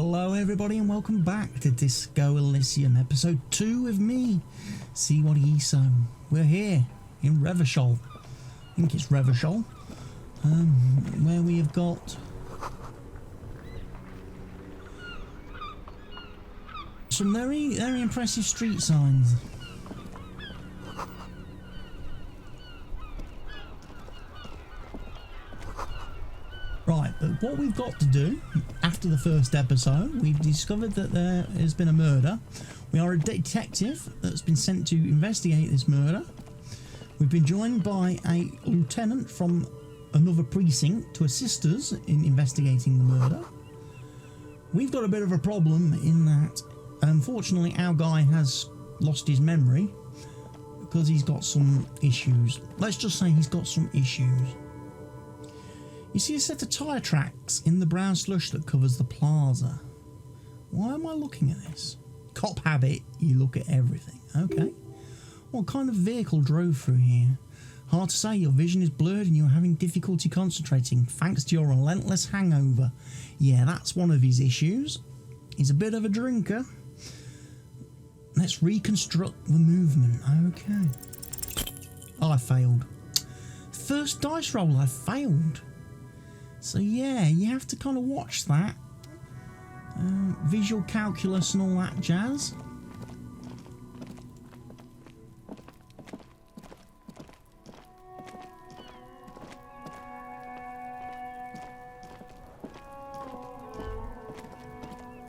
Hello everybody and welcome back to Disco Elysium episode 2 with me, See What Eso. We're here in Revachol. I think it's Revachol, where we have got some very impressive street signs. Right, but what we've got to do after the first episode, we've discovered that there has been a murder. We are a detective that's been sent to investigate this murder. We've been joined by a lieutenant from another precinct to assist us in investigating the murder. We've got a bit of a problem in that, unfortunately, our guy has lost his memory because he's got some issues. Let's just say he's got some issues. You see a set of tyre tracks in the brown slush that covers the plaza. Why am I looking at this? Cop habit, you look at everything. Okay. What kind of vehicle drove through here? Hard to say, your vision is blurred and you're having difficulty concentrating thanks to your relentless hangover. Yeah, that's one of his issues. He's a bit of a drinker. Let's reconstruct the movement. Okay. Oh, I failed. First dice roll, I failed. So yeah, you have to kind of watch that. Visual calculus and all that jazz.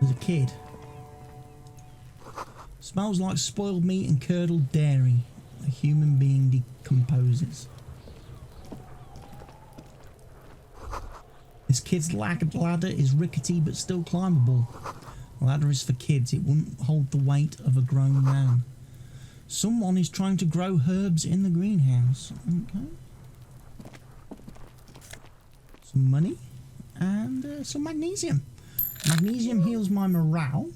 There's a kid. Smells like spoiled meat and curdled dairy. A human being decomposes. This kid's ladder is rickety but still climbable. The ladder is for kids, it wouldn't hold the weight of a grown man. Someone is trying to grow herbs in the greenhouse. Okay. Some money and some magnesium. Magnesium heals my morale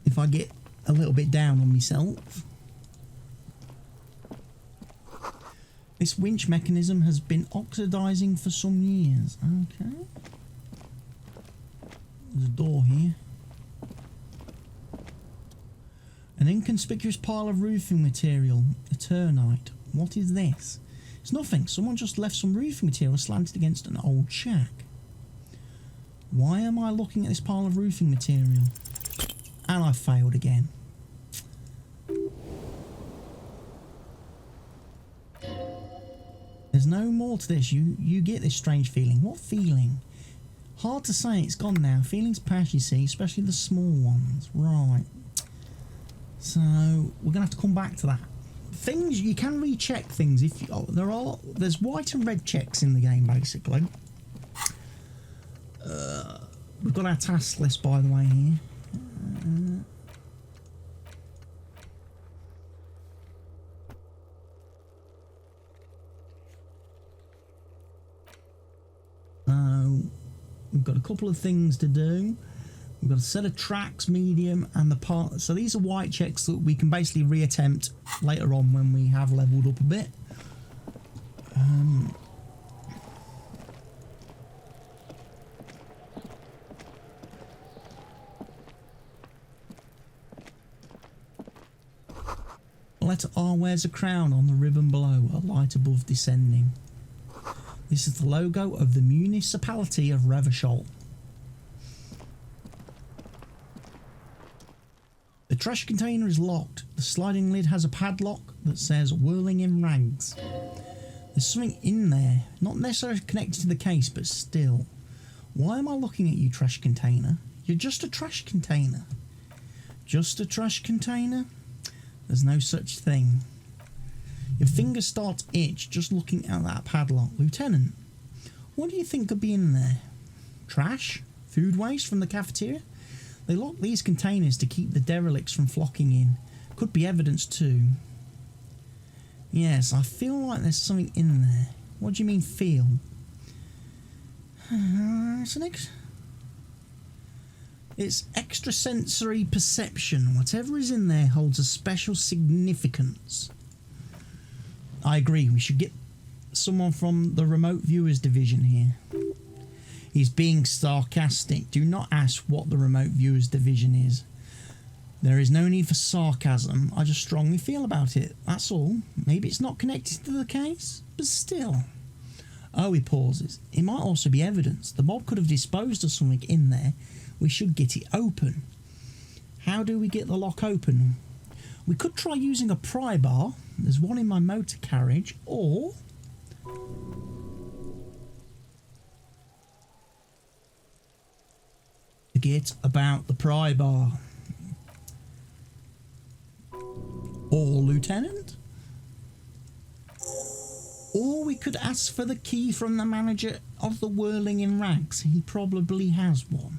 if I get a little bit down on myself. This winch mechanism has been oxidizing for some years. Okay. There's a door here. An inconspicuous pile of roofing material. Eternite. What is this? It's nothing. Someone just left some roofing material slanted against an old shack. Why am I looking at this pile of roofing material? And I failed again. There's no more to this. You get this strange feeling. What feeling? Hard to say. It's gone now. Feelings pass, you see, especially the small ones. Right. So we're gonna have to come back to that. Things you can recheck things if you, there's white and red checks in the game basically. We've got our task list by the way here. We've got a couple of things to do. We've got a set of tracks, medium, and the part. So these are white checks that we can basically reattempt later on when we have leveled up a bit. Letter R wears a crown on the ribbon below, a light above descending. This is the logo of the municipality of Revachol. The trash container is locked. The sliding lid has a padlock that says whirling in rags. There's something in there, not necessarily connected to the case, but still. Why am I looking at you, trash container? You're just a trash container. Just a trash container? There's no such thing. Your fingers start to itch just looking at that padlock. Lieutenant, what do you think could be in there? Trash? Food waste from the cafeteria? They lock these containers to keep the derelicts from flocking in. Could be evidence too. Yes, I feel like there's something in there. What do you mean feel? It's extrasensory perception. Whatever is in there holds a special significance. I agree, we should get someone from the remote viewers division here. He's being sarcastic. Do not ask what the remote viewer's division is. There is no need for sarcasm. I just strongly feel about it. That's all. Maybe it's not connected to the case, but still. Oh, he pauses. It might also be evidence. The mob could have disposed of something in there. We should get it open. How do we get the lock open? We could try using a pry bar. There's one in my motor carriage, or... forget about the pry bar. Or Lieutenant? Or we could ask for the key from the manager of the Whirling in Rags. He probably has one.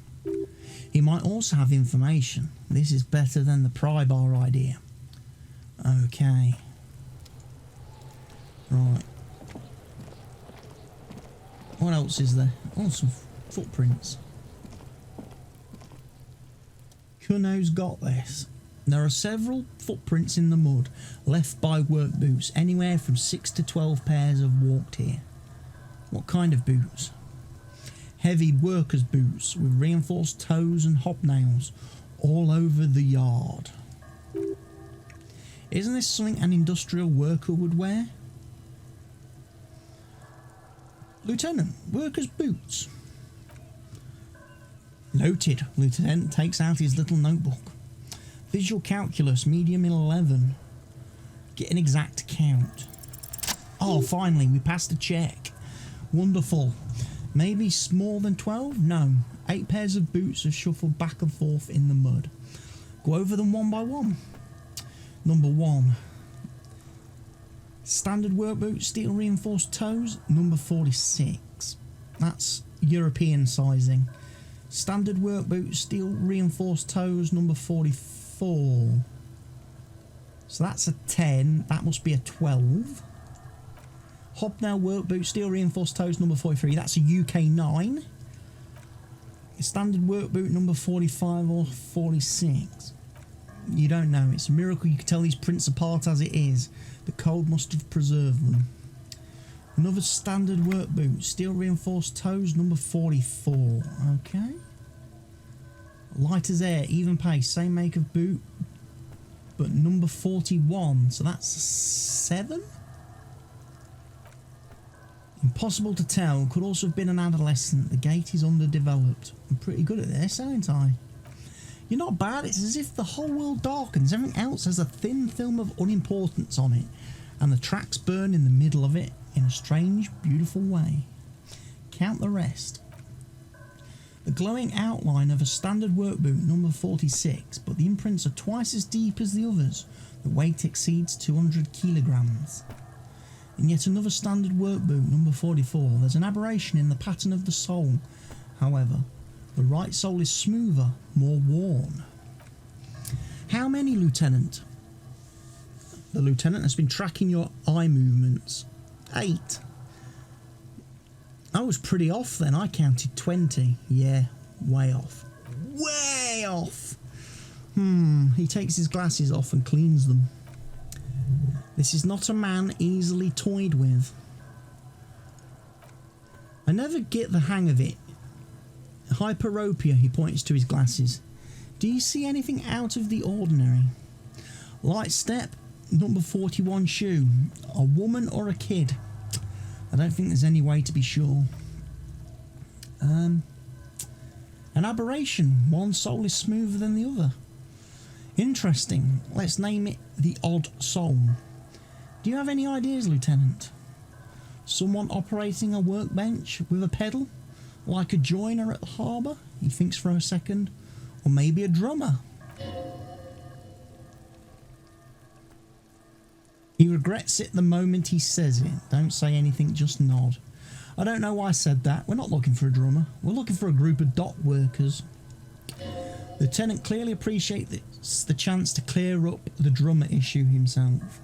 He might also have information. This is better than the pry bar idea. Okay. Right. What else is there? Oh, some footprints. Kuno's got this. There are several footprints in the mud left by work boots. Anywhere from 6 to 12 pairs have walked here. What kind of boots? Heavy workers' boots with reinforced toes and hobnails all over the yard. Isn't this something an industrial worker would wear? Lieutenant, workers' boots. Noted. Lieutenant takes out his little notebook. Visual calculus, medium 11. Get an exact count. Oh, finally, we passed a check. Wonderful. Maybe more than 12? No. 8 pairs of boots are shuffled back and forth in the mud. Go over them one by one. Number 1. Standard work boot, steel reinforced toes, number 46. That's European sizing. Standard work boot, steel reinforced toes, number 44. So that's a 10. That must be a 12. Hobnail work boot, steel reinforced toes, number 43. That's a UK 9. Standard work boot, number 45 or 46. You don't know. It's a miracle you can tell these prints apart as it is. The cold must have preserved them. Another standard work boot, steel reinforced toes, number 44. Okay. Light as air, even pace, same make of boot, but number 41. So that's a 7. Impossible to tell. Could also have been an adolescent. The gate is underdeveloped. I'm pretty good at this, aren't I? You're not bad. It's as if the whole world darkens. Everything else has a thin film of unimportance on it, and the tracks burn in the middle of it in a strange, beautiful way. Count the rest. The glowing outline of a standard work boot, number 46, but the imprints are twice as deep as the others. The weight exceeds 200 kilograms. In yet another standard work boot, number 44, there's an aberration in the pattern of the sole. However, the right sole is smoother, more worn. How many, Lieutenant? The Lieutenant has been tracking your eye movements. 8. I was pretty off then. I counted 20. Yeah, way off. Way off! He takes his glasses off and cleans them. This is not a man easily toyed with. I never get the hang of it. Hyperopia, he points to his glasses. Do you see anything out of the ordinary? Light step, number 41 shoe. A woman or a kid? I don't think there's any way to be sure. An aberration. One sole is smoother than the other. Interesting. Let's name it the odd sole. Do you have any ideas, Lieutenant? Someone operating a workbench with a pedal? Like a joiner at the harbour? He thinks for a second. Or maybe a drummer? He regrets it the moment he says it. Don't say anything, just nod. I don't know why I said that. We're not looking for a drummer. We're looking for a group of dock workers. The Lieutenant clearly appreciates the chance to clear up the drummer issue himself.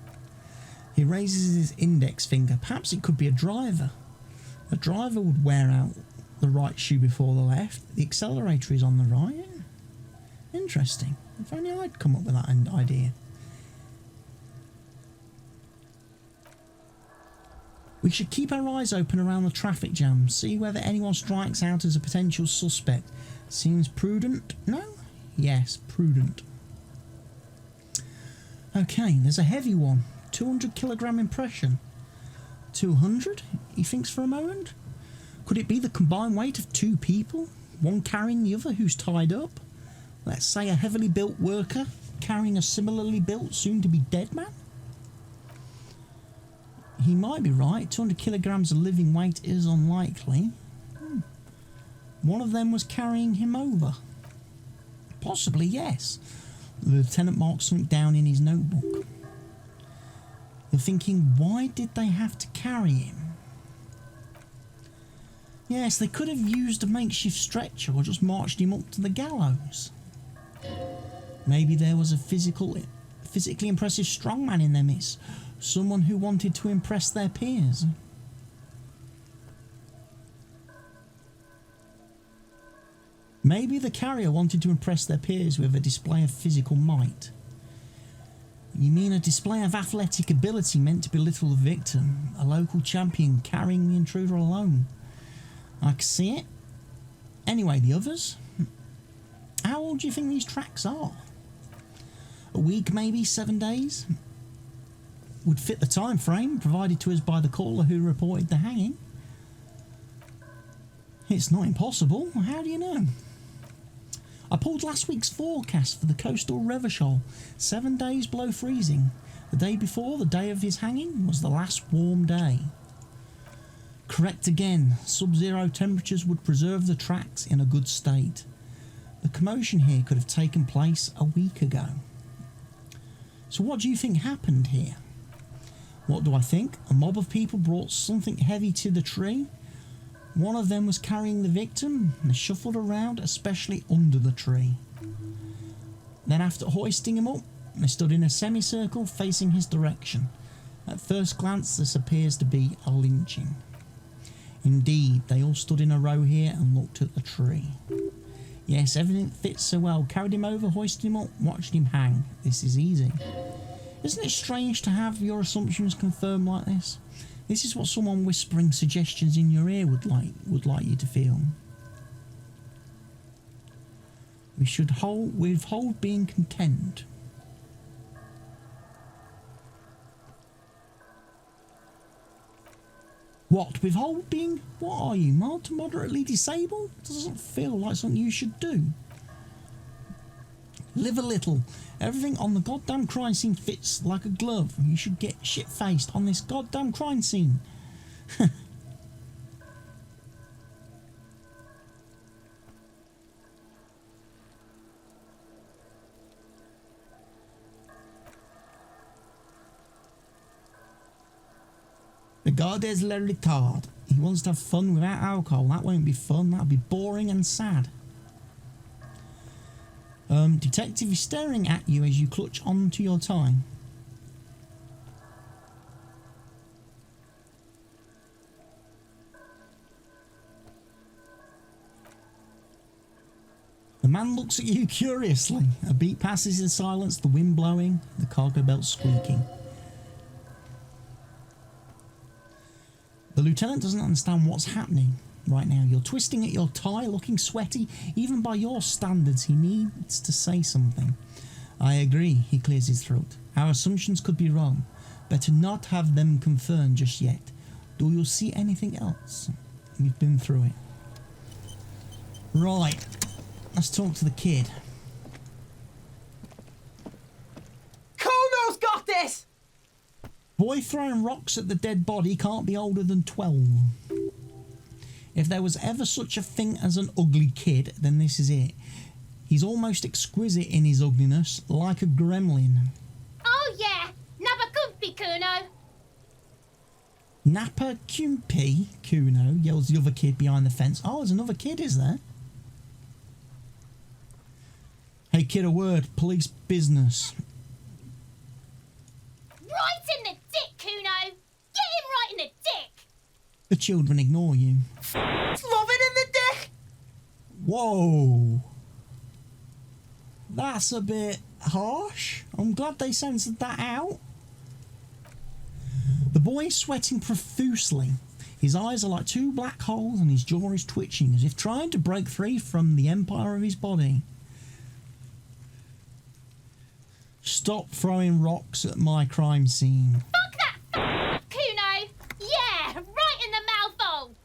He raises his index finger. Perhaps it could be a driver. A driver would wear out the right shoe before the left. The accelerator is on the right. Interesting. If only I'd come up with that idea. We should keep our eyes open around the traffic jam, see whether anyone strikes out as a potential suspect. Seems prudent? No? Yes, prudent. Okay, there's a heavy one. 200 kilogram impression. 200? He thinks for a moment. Could it be the combined weight of two people? One carrying the other who's tied up? Let's say a heavily built worker carrying a similarly built, soon-to-be dead man? He might be right. 200 kilograms of living weight is unlikely. One of them was carrying him over. Possibly, yes. The lieutenant marked something down in his notebook. You're thinking, why did they have to carry him? Yes, they could have used a makeshift stretcher or just marched him up to the gallows. Maybe there was a physically impressive strongman in their midst. Someone who wanted to impress their peers. Maybe the carrier wanted to impress their peers with a display of physical might. You mean a display of athletic ability meant to belittle the victim? A local champion carrying the intruder alone? I can see it. Anyway, the others? How old do you think these tracks are? A week, maybe 7 days? Would fit the time frame provided to us by the caller who reported the hanging. It's not impossible. How do you know? I pulled last week's forecast for the coastal Revachol. 7 days below freezing. The day before, the day of his hanging, was the last warm day. Correct again. Sub-zero temperatures would preserve the tracks in a good state. The commotion here could have taken place a week ago. So what do you think happened here? What do I think? A mob of people brought something heavy to the tree. One of them was carrying the victim, and they shuffled around, especially under the tree. Then after hoisting him up, they stood in a semicircle facing his direction. At first glance, this appears to be a lynching. Indeed, they all stood in a row here and looked at the tree. Yes, everything fits so well. Carried him over, hoisted him up, watched him hang. This is easy. Isn't it strange to have your assumptions confirmed like this? This is what someone whispering suggestions in your ear would like you to feel. We should withhold being content. What? Withhold being? What are you? Mild to moderately disabled? Doesn't feel like something you should do. Live a little. Everything on the goddamn crime scene fits like a glove. You should get shit-faced on this goddamn crime scene. Regardes le retard. He wants to have fun without alcohol. That won't be fun. That'll be boring and sad. Detective is staring at you as you clutch onto your tie. The man looks at you curiously. A beat passes in silence, the wind blowing, the cargo belt squeaking. The lieutenant doesn't understand what's happening right now. You're twisting at your tie, looking sweaty. Even by your standards, he needs to say something. I agree, he clears his throat. Our assumptions could be wrong. Better not have them confirmed just yet. Do you see anything else? We've been through it. Right, let's talk to the kid. Kuno's got this! Boy throwing rocks at the dead body can't be older than 12. If there was ever such a thing as an ugly kid, then this is it. He's almost exquisite in his ugliness, like a gremlin. Oh yeah, Nabba Kumpy, Kuno. Nappa Kumpy, Kuno, yells the other kid behind the fence. Oh, there's another kid, is there? Hey kid, a word. Police business. Right in the dick, Kuno. Get him right in the dick. The children ignore you. Love it in the dick! Whoa. That's a bit harsh. I'm glad they censored that out. The boy is sweating profusely. His eyes are like two black holes and his jaw is twitching as if trying to break free from the empire of his body. Stop throwing rocks at my crime scene. Fuck that Kuno! Yeah, right in the mouthful!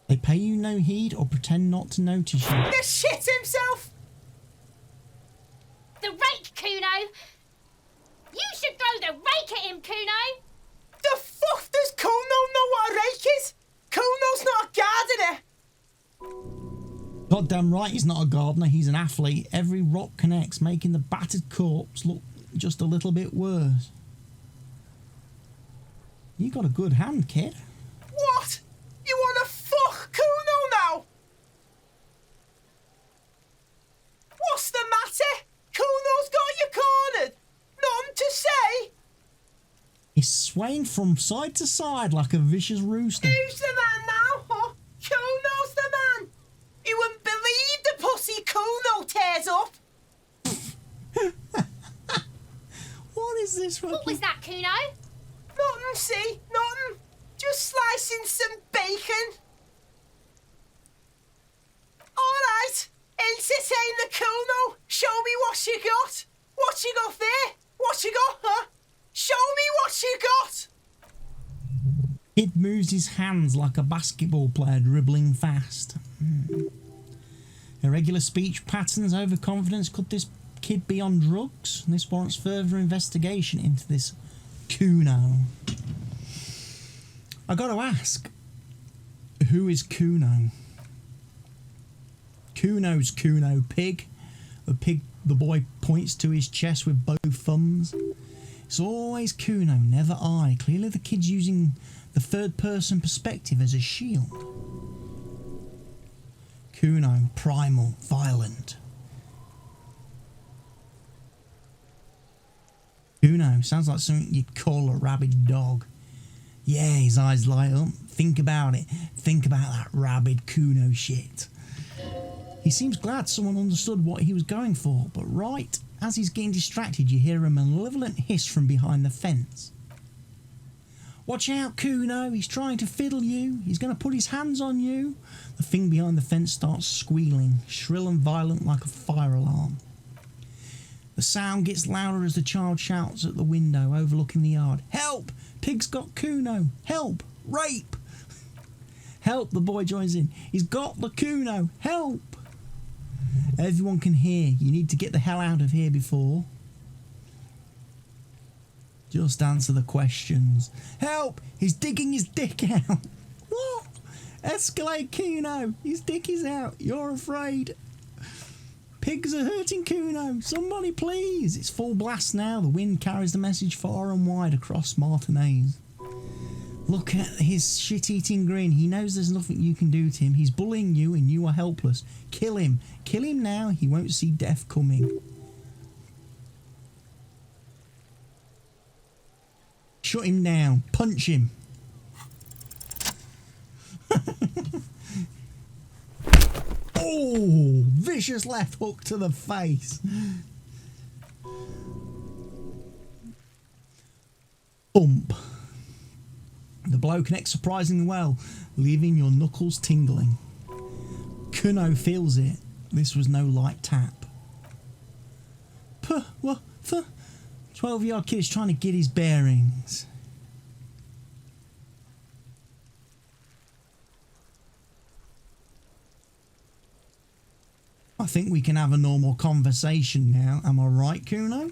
They pay you no heed or pretend not to notice you. The shit himself! The rake, Kuno! You should throw the rake at him, Kuno! The fuck does Kuno know what a rake is? Kuno's not a gardener! Goddamn right he's not a gardener, he's an athlete. Every rock connects, making the battered corpse look just a little bit worse. You got a good hand, kid. What? You wanna fuck Kuno now? What's the matter? Kuno's got you cornered! Nothing to say? He's swaying from side to side like a vicious rooster. Who's the man now, huh? Kuno's the man! You wouldn't believe the pussy Kuno tears up! What is this? What was that, Kuno? Nothing, see? Nothing. Just slicing some bacon. Alright, entertain the Kuno. Show me what you got. What you got there? What you got, huh? Show me what you got. Kid moves his hands like a basketball player dribbling fast. Irregular speech patterns, overconfidence. Could this kid be on drugs? This warrants further investigation into this Kuno. I gotta ask, who is Kuno? Kuno's Kuno Pig. The pig, the boy points to his chest with both thumbs. It's always Kuno, never I. Clearly the kid's using the third person perspective as a shield. Kuno, primal, violent. Kuno, sounds like something you'd call a rabid dog. Yeah, his eyes light up. Think about it. Think about that rabid Kuno shit. He seems glad someone understood what he was going for, but right as he's getting distracted, you hear a malevolent hiss from behind the fence. Watch out, Kuno, he's trying to fiddle you. He's going to put his hands on you. The thing behind the fence starts squealing, shrill and violent like a fire alarm. The sound gets louder as the child shouts at the window overlooking the yard. Help! Pig's got Kuno! Help! Rape! Help, the boy joins in. He's got the Kuno! Help! Everyone can hear. You need to get the hell out of here before. Just answer the questions. Help! He's digging his dick out! What? Escalate, Kuno! His dick is out! You're afraid! Pigs are hurting Kuno! Somebody please! It's full blast now. The wind carries the message far and wide across Martinez. Look at his shit-eating grin. He knows there's nothing you can do to him. He's bullying you and you are helpless. Kill him. Kill him now. He won't see death coming. Shut him down. Punch him. Oh, vicious left hook to the face. Bump. The blow connects surprisingly well, leaving your knuckles tingling. Kuno feels it. This was no light tap. Puh, what? 12-year-old kid is trying to get his bearings. I think we can have a normal conversation now. Am I right, Kuno?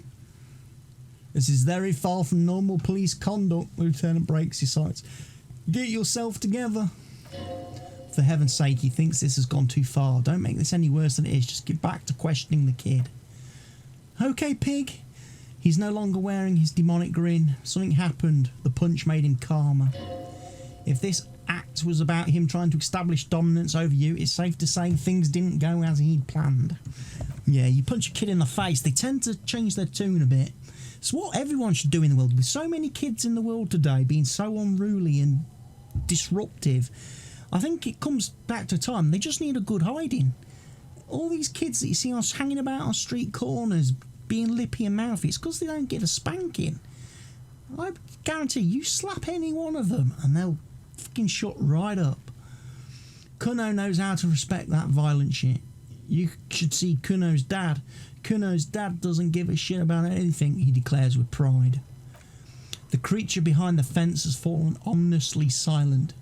This is very far from normal police conduct. Lieutenant breaks his sights. Get yourself together. For heaven's sake, he thinks this has gone too far. Don't make this any worse than it is. Just get back to questioning the kid. Okay, Pig. He's no longer wearing his demonic grin. Something happened. The punch made him calmer. If this act was about him trying to establish dominance over you, it's safe to say things didn't go as he'd planned. Yeah, you punch a kid in the face, they tend to change their tune a bit. It's what everyone should do in the world. With so many kids in the world today being so unruly and disruptive, I think it comes back to time. They just need a good hiding. All these kids that you see hanging about on street corners, being lippy and mouthy. It's because they don't get a spanking. I guarantee you slap any one of them and they'll fucking shut right up. Kuno knows how to respect that violent shit. You should see Kuno's dad. Kuno's dad doesn't give a shit about anything, he declares with pride. The creature behind the fence has fallen ominously silent.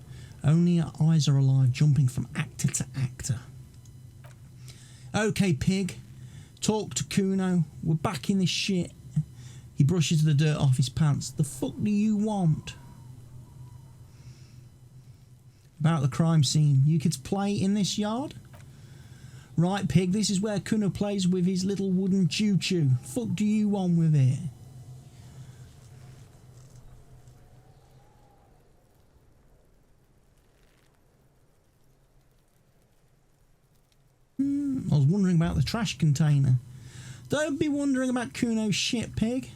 Only her eyes are alive, jumping from actor to actor. Okay, pig. Talk to Kuno. We're back in this shit. He brushes the dirt off his pants. The fuck do you want? About the crime scene. You kids play in this yard? Right, pig, this is where Kuno plays with his little wooden choo-choo. Fuck do you want with it? I was wondering about the trash container. Don't be wondering about Kuno's shit, pig.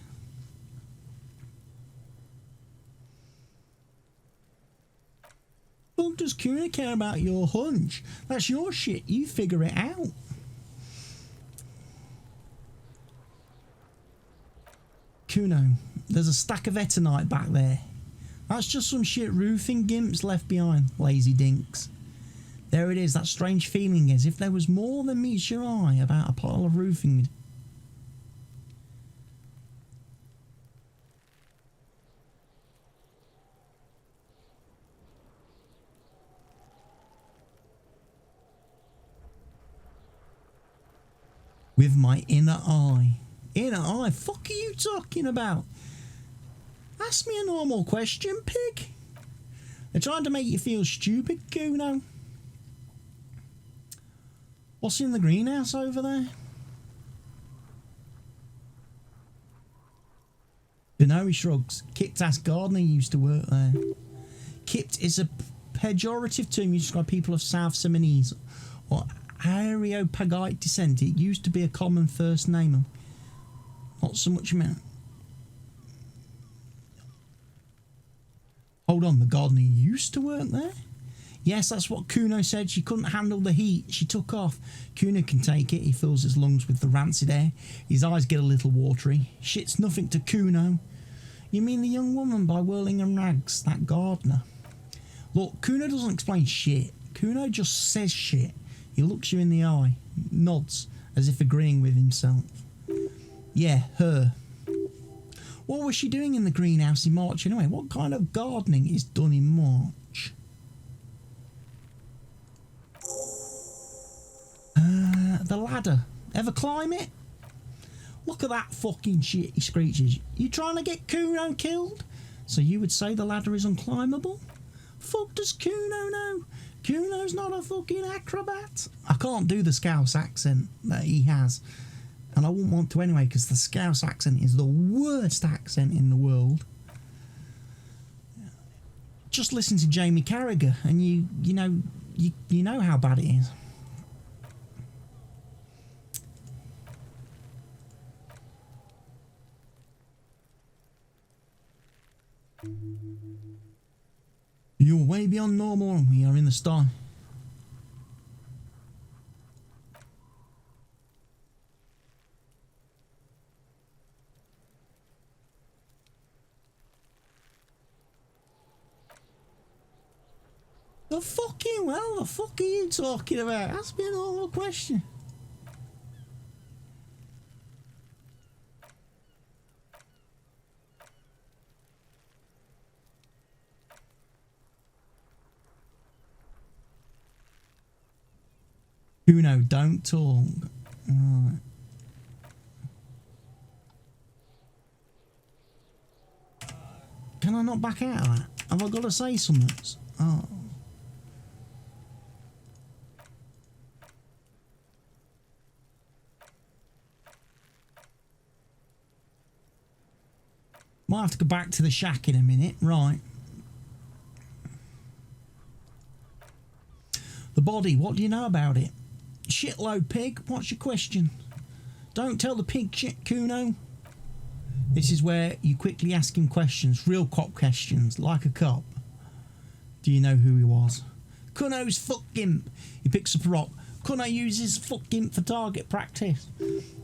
Well, does Kuno care about your hunch? That's your shit. You figure it out. Kuno, there's a stack of etonite back there. That's just some shit roofing gimps left behind. Lazy dinks. There it is, that strange feeling as if there was more than meets your eye about a pile of roofing. With my inner eye. Inner eye? Fuck are you talking about? Ask me a normal question, pig. They're trying to make you feel stupid, Kuno. What's in the greenhouse over there? Kuno, he shrugs. Kipped ass gardener used to work there. Kipped is a pejorative term used to describe people of South Seminoles or Areopagite descent. It used to be a common first name. Not so much meant. Hold on, the gardener used to work there? Yes, that's what Kuno said. She couldn't handle the heat. She took off. Kuno can take it. He fills his lungs with the rancid air. His eyes get a little watery. Shit's nothing to Kuno. You mean the young woman by Whirling and Rags, that gardener? Look, Kuno doesn't explain shit. Kuno just says shit. He looks you in the eye, nods, as if agreeing with himself. Yeah, her. What was she doing in the greenhouse in March anyway? What kind of gardening is done in March? The ladder. Ever climb it? Look at that fucking shit, he screeches. You trying to get Kuno killed? So you would say the ladder is unclimbable? Fuck does Kuno know? Kuno's not a fucking acrobat. I can't do the Scouse accent that he has. And I wouldn't want to anyway, because the Scouse accent is the worst accent in the world. Just listen to Jamie Carragher and you know how bad it is. You're way beyond normal. We are in the star. The fucking well, the fuck are you talking about? Ask me a normal question. Kuno, don't talk. Right. Can I not back out of that? Have I got to say something? Oh. Might have to go back to the shack in a minute. Right. The body, what do you know about it? Shitload, pig. What's your question? Don't tell the pig shit, Kuno. This is where you quickly ask him questions. Real cop questions, like a cop. Do you know who he was? Kuno's fuck him. He picks up a rock. Kuno uses fucking for target practice.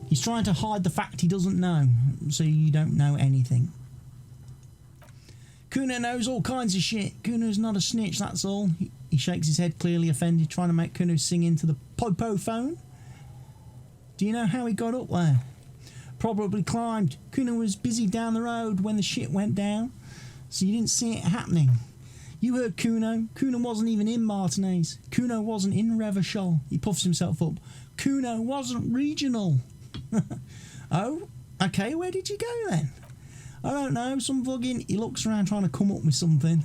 He's trying to hide the fact he doesn't know, so you don't know anything. Kuno knows all kinds of shit. Kuno's not a snitch, that's all. He shakes his head, clearly offended, trying to make Kuno sing into the popo phone. Do you know how he got up there? Probably climbed. Kuno was busy down the road when the shit went down, so you didn't see it happening. You heard Kuno. Kuno wasn't even in Martinez. Kuno wasn't in Revachol. He puffs himself up. Kuno wasn't regional. Oh, okay, where did you go then? I don't know, some fucking... He looks around trying to come up with something.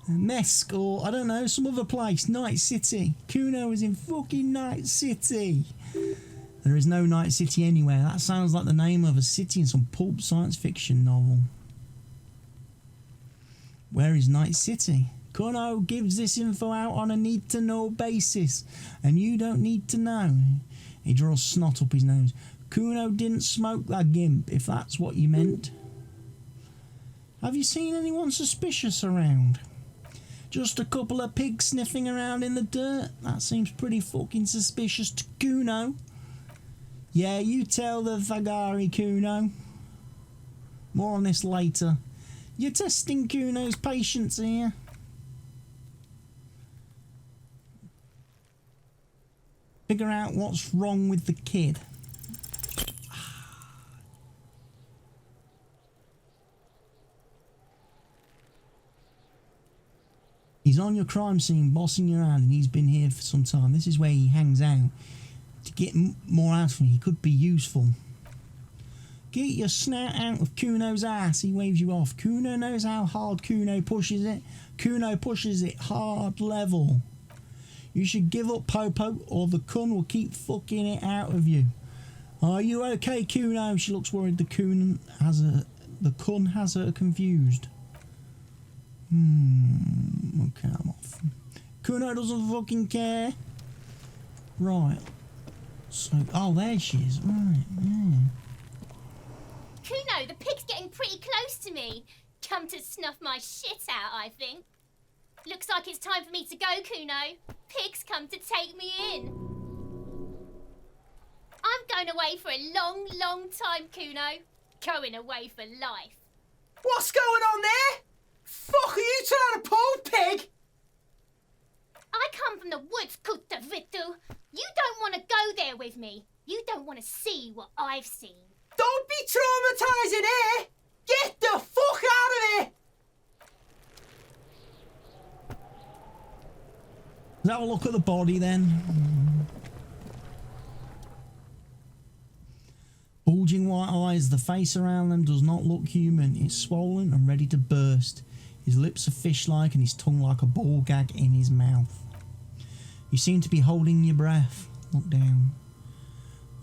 Mesk, or I don't know, some other place. Night City. Kuno is in fucking Night City. There is no Night City anywhere. That sounds like the name of a city in some pulp science fiction novel. Where is Night City? Kuno gives this info out on a need-to-know basis, and you don't need to know. He draws snot up his nose. Kuno didn't smoke that gimp, if that's what you meant. Have you seen anyone suspicious around? Just a couple of pigs sniffing around in the dirt? That seems pretty fucking suspicious to Kuno. Yeah, you tell the Vagari, Kuno. More on this later. You're testing Kuno's patience here. Figure out what's wrong with the kid. He's on your crime scene, bossing you around, and he's been here for some time. This is where he hangs out. To get more out of him, he could be useful. Get your snout out of Kuno's ass. He waves you off. Kuno knows how hard Kuno pushes it. Kuno pushes it hard level. You should give up Popo, or the Kun will keep fucking it out of you. Are you okay, Kuno? She looks worried. The Kun has her confused. Okay, I'm off. Kuno doesn't fucking care. Right. So, oh, there she is. Right, yeah. Kuno, the pig's getting pretty close to me. Come to snuff my shit out, I think. Looks like it's time for me to go, Kuno. Pig's come to take me in. I'm going away for a long, long time, Kuno. Going away for life. What's going on there? Fuck are you trying to pull, pig? I come from the woods, Kutavitu. You don't want to go there with me. You don't want to see what I've seen. Don't be traumatising here! Get the fuck out of here! Let's have a look at the body then. Bulging white eyes, the face around them does not look human. It's swollen and ready to burst. His lips are fish-like and his tongue like a ball gag in his mouth. You seem to be holding your breath. Look down.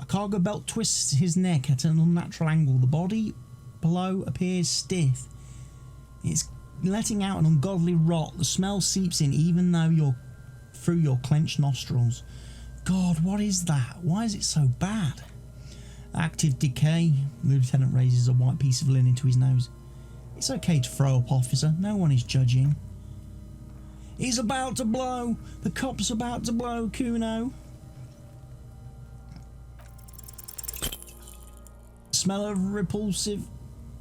A cargo belt twists his neck at an unnatural angle. The body below appears stiff. It's letting out an ungodly rot. The smell seeps in even though you're through your clenched nostrils. God, what is that? Why is it so bad? Active decay. The lieutenant raises a white piece of linen to his nose. It's okay to throw up, officer. No one is judging. He's about to blow. The cop's about to blow, Kuno. Smell of repulsive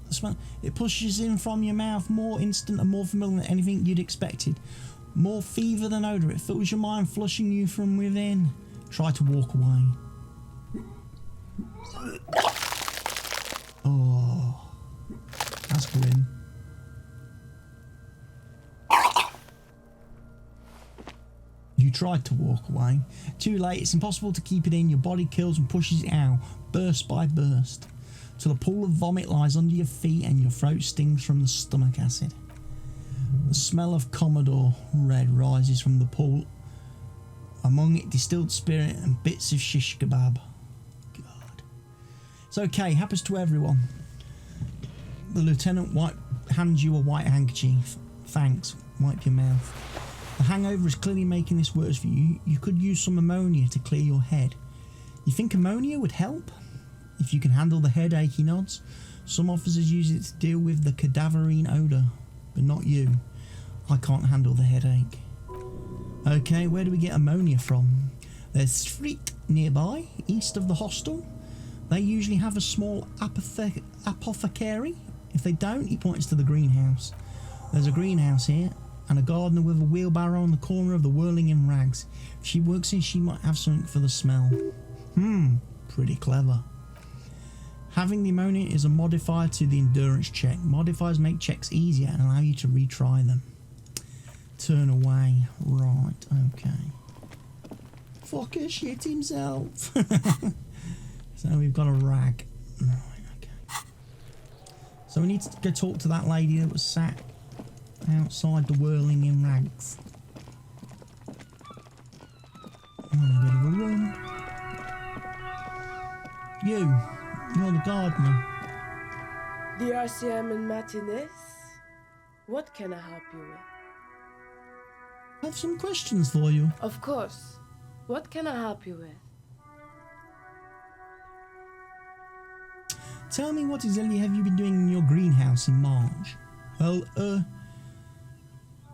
smell. It pushes in from your mouth, more instant and more familiar than anything you'd expected. More fever than odour. It fills your mind, flushing you from within. Try to walk away. Oh, that's grim. You tried to walk away. Too late. It's impossible to keep it in. Your body kills and pushes it out, burst by burst, till a pool of vomit lies under your feet and your throat stings from the stomach acid. The smell of Commodore Red rises from the pool. Among it, distilled spirit and bits of shish kebab. God. It's okay. Happens to everyone. The lieutenant hands you a white handkerchief. Thanks. Wipe your mouth. The hangover is clearly making this worse for you. You could use some ammonia to clear your head. You think ammonia would help? If you can handle the headache, he nods. Some officers use it to deal with the cadaverine odour, but not you. I can't handle the headache. Okay, where do we get ammonia from? There's street nearby, east of the hostel. They usually have a small apothecary. If they don't, he points to the greenhouse. There's a greenhouse here, and a gardener with a wheelbarrow on the corner of the whirling in rags. If she works here, she might have something for the smell. Pretty clever. Having the ammonia is a modifier to the endurance check. Modifiers make checks easier and allow you to retry them. Turn away. Right, okay. Fucker shit himself. So we've got a rag. Right, okay. So we need to go talk to that lady that was sat outside the whirling in rags. On a bit of a run. You're the gardener. The RCM and Martinez? What can I help you with? I have some questions for you. Of course. What can I help you with? Tell me, what exactly have you been doing in your greenhouse in March? Well,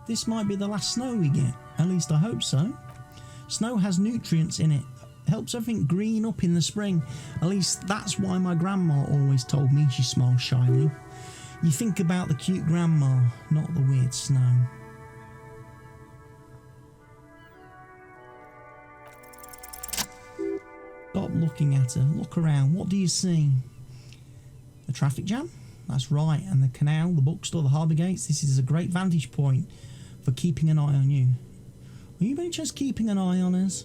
this might be the last snow we get. At least I hope so. Snow has nutrients in it. Helps everything green up in the spring. At least that's why my grandma always told me. She smiles shyly. You think about the cute grandma, not the weird snow. Stop looking at her. Look around. What do you see? A traffic jam? That's right. And the canal, the bookstore, the harbour gates. This is a great vantage point for keeping an eye on you. Are you by any chance keeping an eye on us?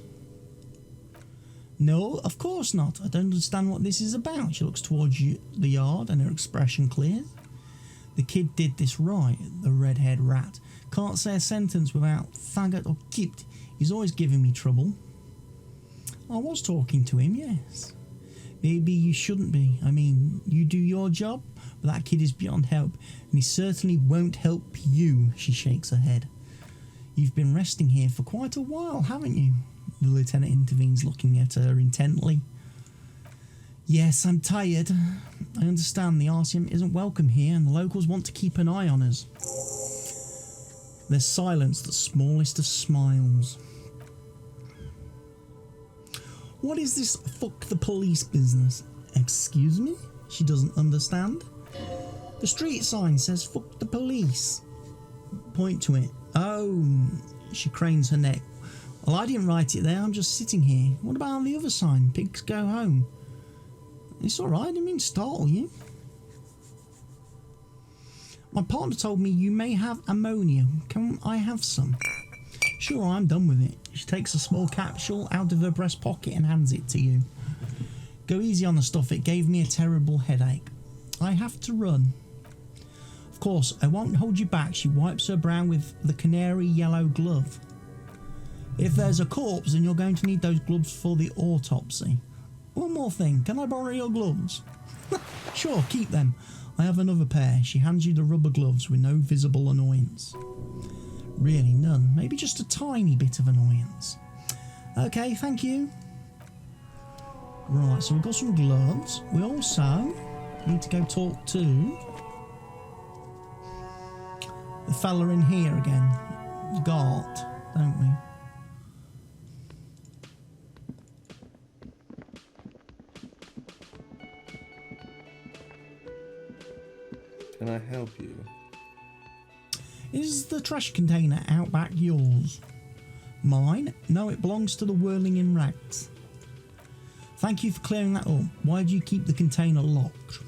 No, of course not. I don't understand what this is about. She looks towards you, the yard, and her expression clears. The kid did this right, the red-haired rat. Can't say a sentence without faggot or kipped. He's always giving me trouble. I was talking to him, yes. Maybe you shouldn't be. I mean, you do your job, but that kid is beyond help, and he certainly won't help you. She shakes her head. You've been resting here for quite a while, haven't you? The lieutenant intervenes, looking at her intently. Yes, I'm tired. I understand the RCM isn't welcome here, and the locals want to keep an eye on us. There's silence, the smallest of smiles. What is this fuck the police business? Excuse me? She doesn't understand. The street sign says fuck the police. Point to it. Oh, she cranes her neck. Well, I didn't write it there, I'm just sitting here. What about on the other sign? Pigs go home. It's alright, I didn't mean to startle you. My partner told me you may have ammonia. Can I have some? Sure, I'm done with it. She takes a small capsule out of her breast pocket and hands it to you. Go easy on the stuff, it gave me a terrible headache. I have to run. Of course, I won't hold you back. She wipes her brow with the canary yellow glove. If there's a corpse, then you're going to need those gloves for the autopsy. One more thing, can I borrow your gloves? Sure, keep them. I have another pair. She hands you the rubber gloves with no visible annoyance. Really, none. Maybe just a tiny bit of annoyance. Okay, thank you. Right, so we've got some gloves. We also need to go talk to the fella in here again. Gart, don't we? Can I help you? Is the trash container out back yours? Mine? No, it belongs to the whirling in rags. Thank you for clearing that up. Why do you keep the container locked?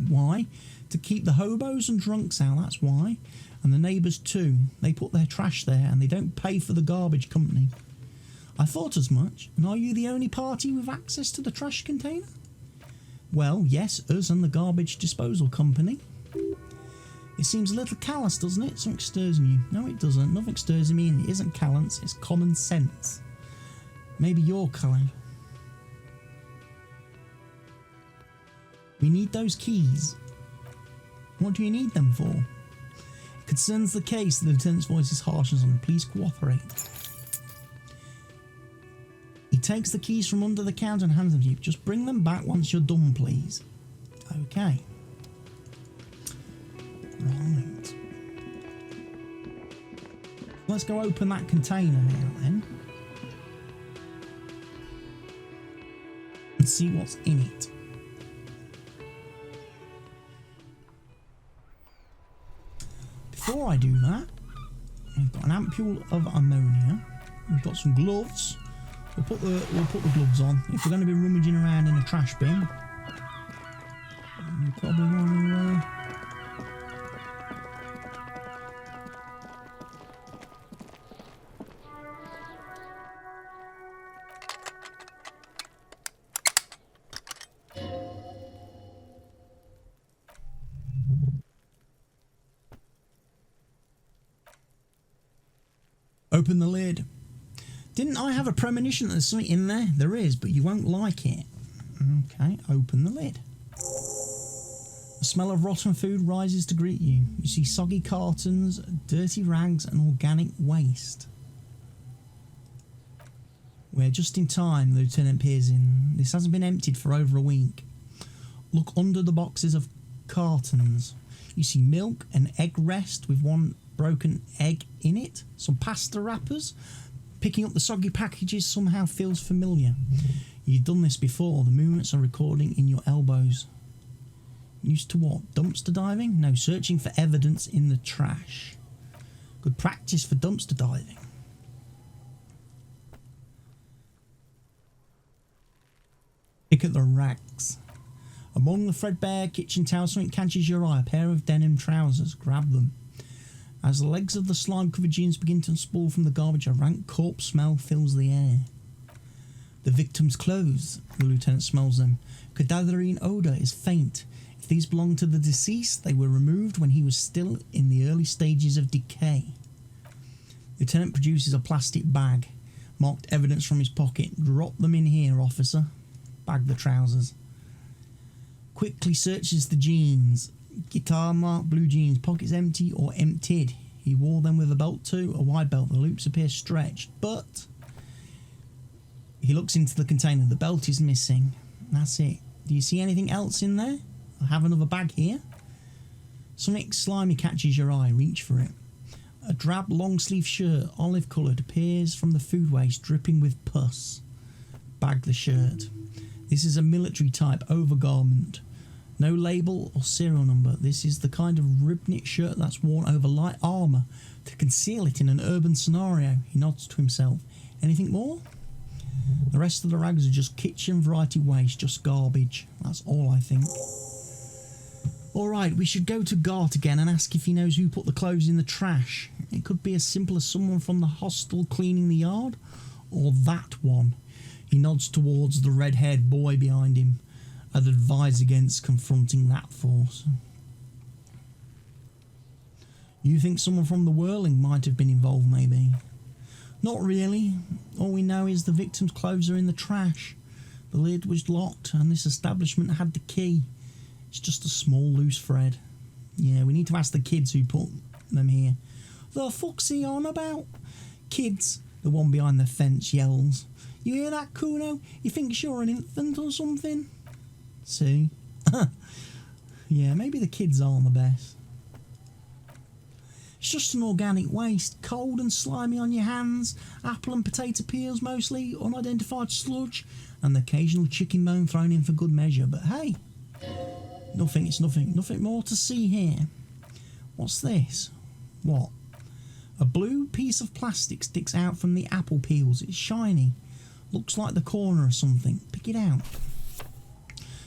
Why? To keep the hobos and drunks out, that's why. And the neighbours too. They put their trash there and they don't pay for the garbage company. I thought as much. And are you the only party with access to the trash container? Well, yes, us and the garbage disposal company. It seems a little callous, doesn't it? Something stirs in you. No, it doesn't. Nothing stirs in me, and it isn't callous. It's common sense. Maybe you're colour. We need those keys. What do you need them for? It concerns the case. The lieutenant's voice is harsh and on. Please cooperate. He takes the keys from under the counter and hands them to you. Just bring them back once you're done, please. Okay. Right. Let's go open that container now then. and see what's in it. Before I do that, we've got an ampule of ammonia. We've got some gloves. We'll put the gloves on. If we're going to be rummaging around in a trash bin, we probably want to. Open the lid. Didn't I have a premonition that there's something in there? There is, but you won't like it. Okay, open the lid. The smell of rotten food rises to greet you. You see soggy cartons, dirty rags and organic waste. We're just in time, the lieutenant peers in. This hasn't been emptied for over a week. Look under the boxes of cartons. You see milk and egg rest with one broken egg in it. Some pasta wrappers. Picking up the soggy packages somehow feels familiar. You've done this before. The movements are recording in your elbows. Used to what? Dumpster diving? No, searching for evidence in the trash. Good practice for dumpster diving. Pick at the rags. Among the threadbare kitchen towels, something catches your eye. A pair of denim trousers. Grab them. As the legs of the slime-covered jeans begin to spool from the garbage, a rank corpse smell fills the air. The victim's clothes. The lieutenant smells them. Cadaverine odour is faint. If these belong to the deceased, they were removed when he was still in the early stages of decay. Lieutenant produces a plastic bag. Marked evidence from his pocket. Drop them in here, officer. Bag the trousers. Quickly searches the jeans. Guitar marked blue jeans, pockets empty or emptied. He wore them with a belt too, a wide belt. The loops appear stretched, but he looks into the container. The belt is missing. That's it. Do you see anything else in there? I have another bag here. Something slimy catches your eye. Reach for it. A drab long sleeve shirt, olive coloured, appears from the food waste, dripping with pus. Bag the shirt. This is a military type overgarment. No label or serial number. This is the kind of rib-knit shirt that's worn over light armour to conceal it in an urban scenario. He nods to himself. Anything more? The rest of the rags are just kitchen variety waste, just garbage. That's all I think. Alright, we should go to Gart again and ask if he knows who put the clothes in the trash. It could be as simple as someone from the hostel cleaning the yard, or that one. He nods towards the red-haired boy behind him. I'd advise against confronting that force. You think someone from the whirling might have been involved, maybe? Not really. All we know is the victim's clothes are in the trash. The lid was locked and this establishment had the key. It's just a small loose thread. Yeah, we need to ask the kids who put them here. The fuck's he on about? Kids, the one behind the fence yells. You hear that, Kuno? He thinks you're an infant or something? See? Yeah, maybe the kids aren't the best. It's just an organic waste, cold and slimy on your hands, apple and potato peels mostly, unidentified sludge, and the occasional chicken bone thrown in for good measure. But hey, it's nothing more to see here. What's this? What? A blue piece of plastic sticks out from the apple peels. It's shiny. Looks like the corner of something. Pick it out.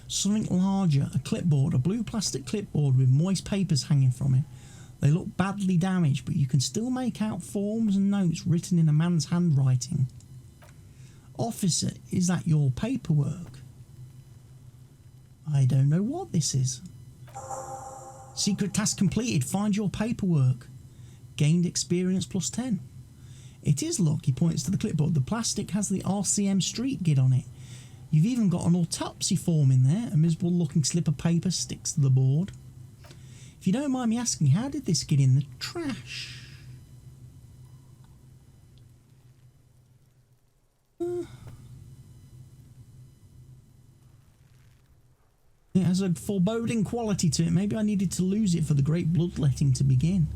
Something larger, a clipboard, a blue plastic clipboard with moist papers hanging from it. They look badly damaged, but you can still make out forms and notes written in a man's handwriting. Officer, is that your paperwork? I don't know what this is. Secret task completed. Find your paperwork. Gained experience plus 10. It is, look, he points to the clipboard. The plastic has the RCM Street gid on it. You've even got an autopsy form in there. A miserable looking slip of paper sticks to the board. If you don't mind me asking, how did this get in the trash? It has a foreboding quality to it. Maybe I needed to lose it for the great bloodletting to begin.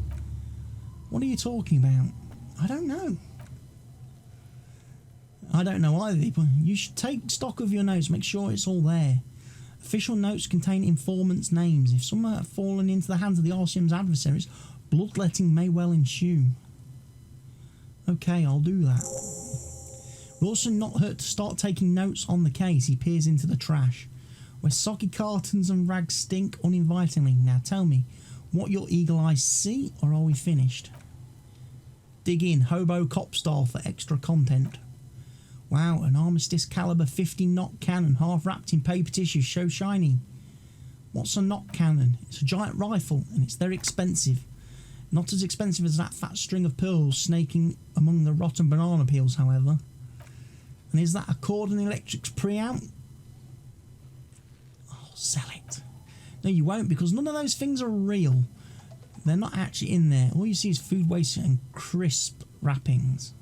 What are you talking about? I don't know. I don't know either, but you should take stock of your notes, make sure it's all there. Official notes contain informants' names. If some have fallen into the hands of the RCM's adversaries, bloodletting may well ensue. Okay, I'll do that. It will also not hurt to start taking notes on the case. He peers into the trash, where soggy cartons and rags stink uninvitingly. Now tell me, what your eagle eyes see, or are we finished? Dig in, hobo cop style for extra content. Wow, an Armistice caliber 50 knot cannon, half wrapped in paper tissue, so shiny. What's a knot cannon? It's a giant rifle, and it's very expensive. Not as expensive as that fat string of pearls snaking among the rotten banana peels, however. And is that a Cordon Electric's preamp? Oh, sell it. No, you won't, because none of those things are real. They're not actually in there. All you see is food waste and crisp wrappings.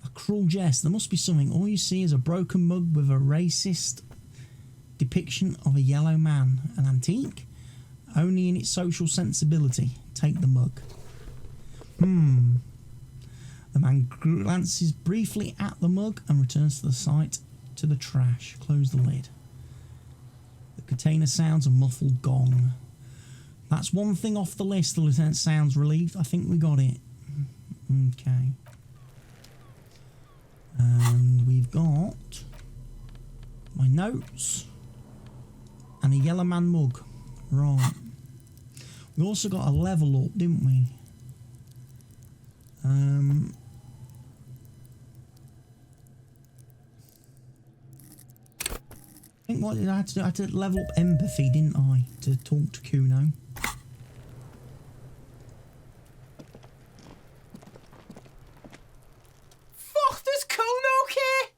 A cruel jest. There must be something. All you see is a broken mug with a racist depiction of a yellow man. An antique? Only in its social sensibility. Take the mug. The man glances briefly at the mug and returns to the site, to the trash. Close the lid. The container sounds a muffled gong. That's one thing off the list. The lieutenant sounds relieved. I think we got it. Okay. And we've got my notes and a yellow man mug. Right. We also got a level up, didn't we? I think what did I have to do? I had to level up empathy, didn't I? To talk to Kuno. Fuck, does Kuno care?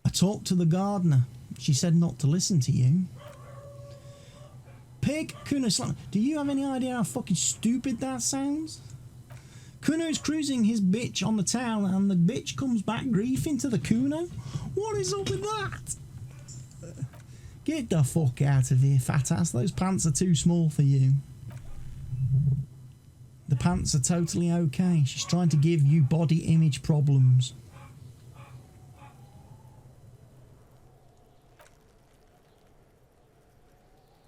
I talked to the gardener. She said not to listen to you. Pig, Kuno Smell. Do you have any idea how fucking stupid that sounds? Kuno's cruising his bitch on the town and the bitch comes back griefing to the Kuno? What is up with that? Get the fuck out of here, fat ass. Those pants are too small for you. The pants are totally okay. She's trying to give you body image problems.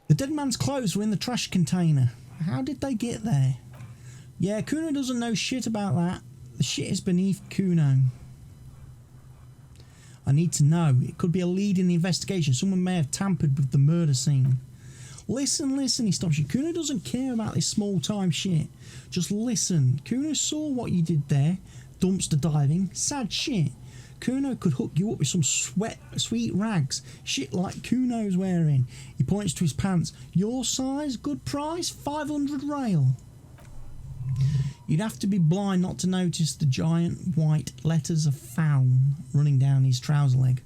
The dead man's clothes were in the trash container. How did they get there? Yeah, Kuno doesn't know shit about that. The shit is beneath Kuno. I need to know. It could be a lead in the investigation. Someone may have tampered with the murder scene. Listen, he stops you. Kuno doesn't care about this small-time shit. Just listen. Kuno saw what you did there. Dumpster diving. Sad shit. Kuno could hook you up with some sweet rags. Shit like Kuno's wearing. He points to his pants. Your size, good price, 500 rail. You'd have to be blind not to notice the giant white letters of Faun running down his trouser leg.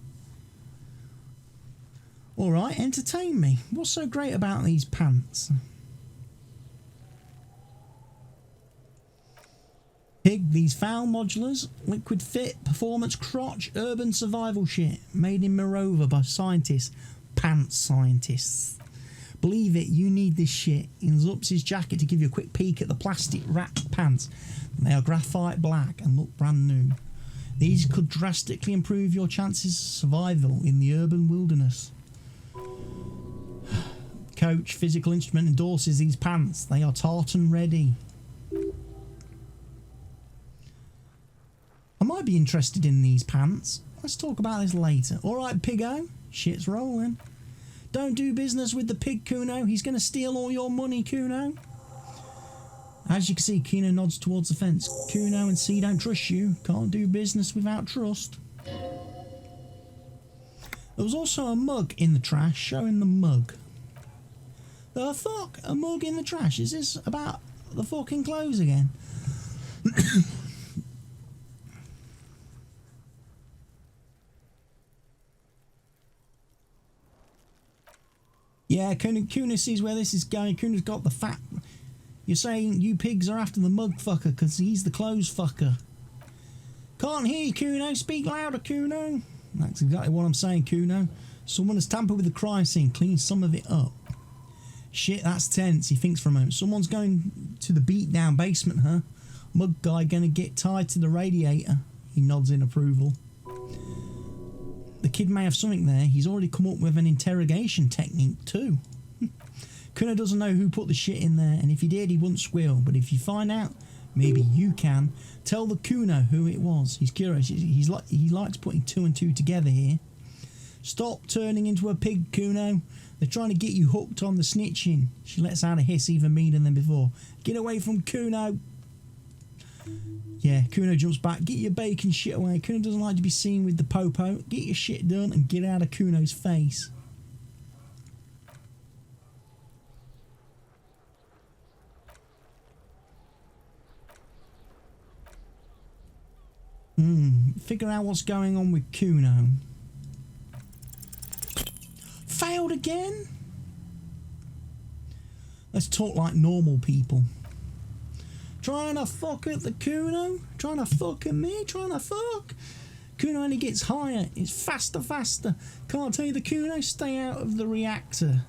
Alright, entertain me. What's so great about these pants? Pig, these foul modulars, liquid fit, performance crotch, urban survival shit, made in Morova by scientists, pants scientists. Believe it, you need this shit. He unzips his jacket to give you a quick peek at the plastic wrapped pants. They are graphite black and look brand new. These could drastically improve your chances of survival in the urban wilderness. Coach Physical Instrument endorses these pants. They are tartan ready. I might be interested in these pants. Let's talk about this later. Alright, Piggo. Shit's rolling. Don't do business with the pig, Kuno. He's going to steal all your money, Kuno. As you can see, Kuno nods towards the fence. Kuno and C don't trust you. Can't do business without trust. There was also a mug in the trash showing the mug. The fuck? A mug in the trash? Is this about the fucking clothes again? Yeah, Kuno sees where this is going. Kuno's got the fat. You're saying you pigs are after the mug fucker because he's the clothes fucker. Can't hear you, Kuno. Speak louder, Kuno. That's exactly what I'm saying, Kuno. Someone has tampered with the crime scene, cleaned some of it up. Shit, that's tense. He thinks for a moment. Someone's going to the beat down basement, huh? Mug guy gonna get tied to the radiator. He nods in approval. The kid may have something there. He's already come up with an interrogation technique too. Kuno doesn't know who put the shit in there, and if he did, he wouldn't squeal. But if you find out, maybe you can. Tell the Kuno who it was. He's curious. He likes putting two and two together here. Stop turning into a pig, Kuno. They're trying to get you hooked on the snitching. She lets out a hiss even meaner than before. Get away from Kuno. Yeah, Kuno jumps back. Get your bacon shit away. Kuno doesn't like to be seen with the popo. Get your shit done and get out of Kuno's face. Figure out what's going on with Kuno. Failed again? Let's talk like normal people. Trying to fuck at the Kuno? Trying to fuck at me? Trying to fuck? Kuno only gets higher. It's faster. Can't tell you the Kuno, stay out of the reactor.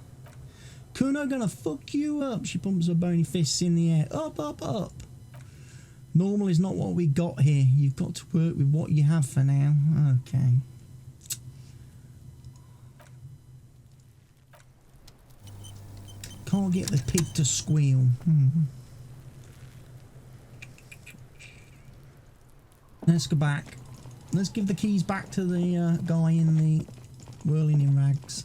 Kuno gonna fuck you up. She pumps her bony fists in the air. Up. Normal is not what we got here. You've got to work with what you have for now. Okay. Can't get the pig to squeal. Let's go back. Let's give the keys back to the guy in the whirling in rags.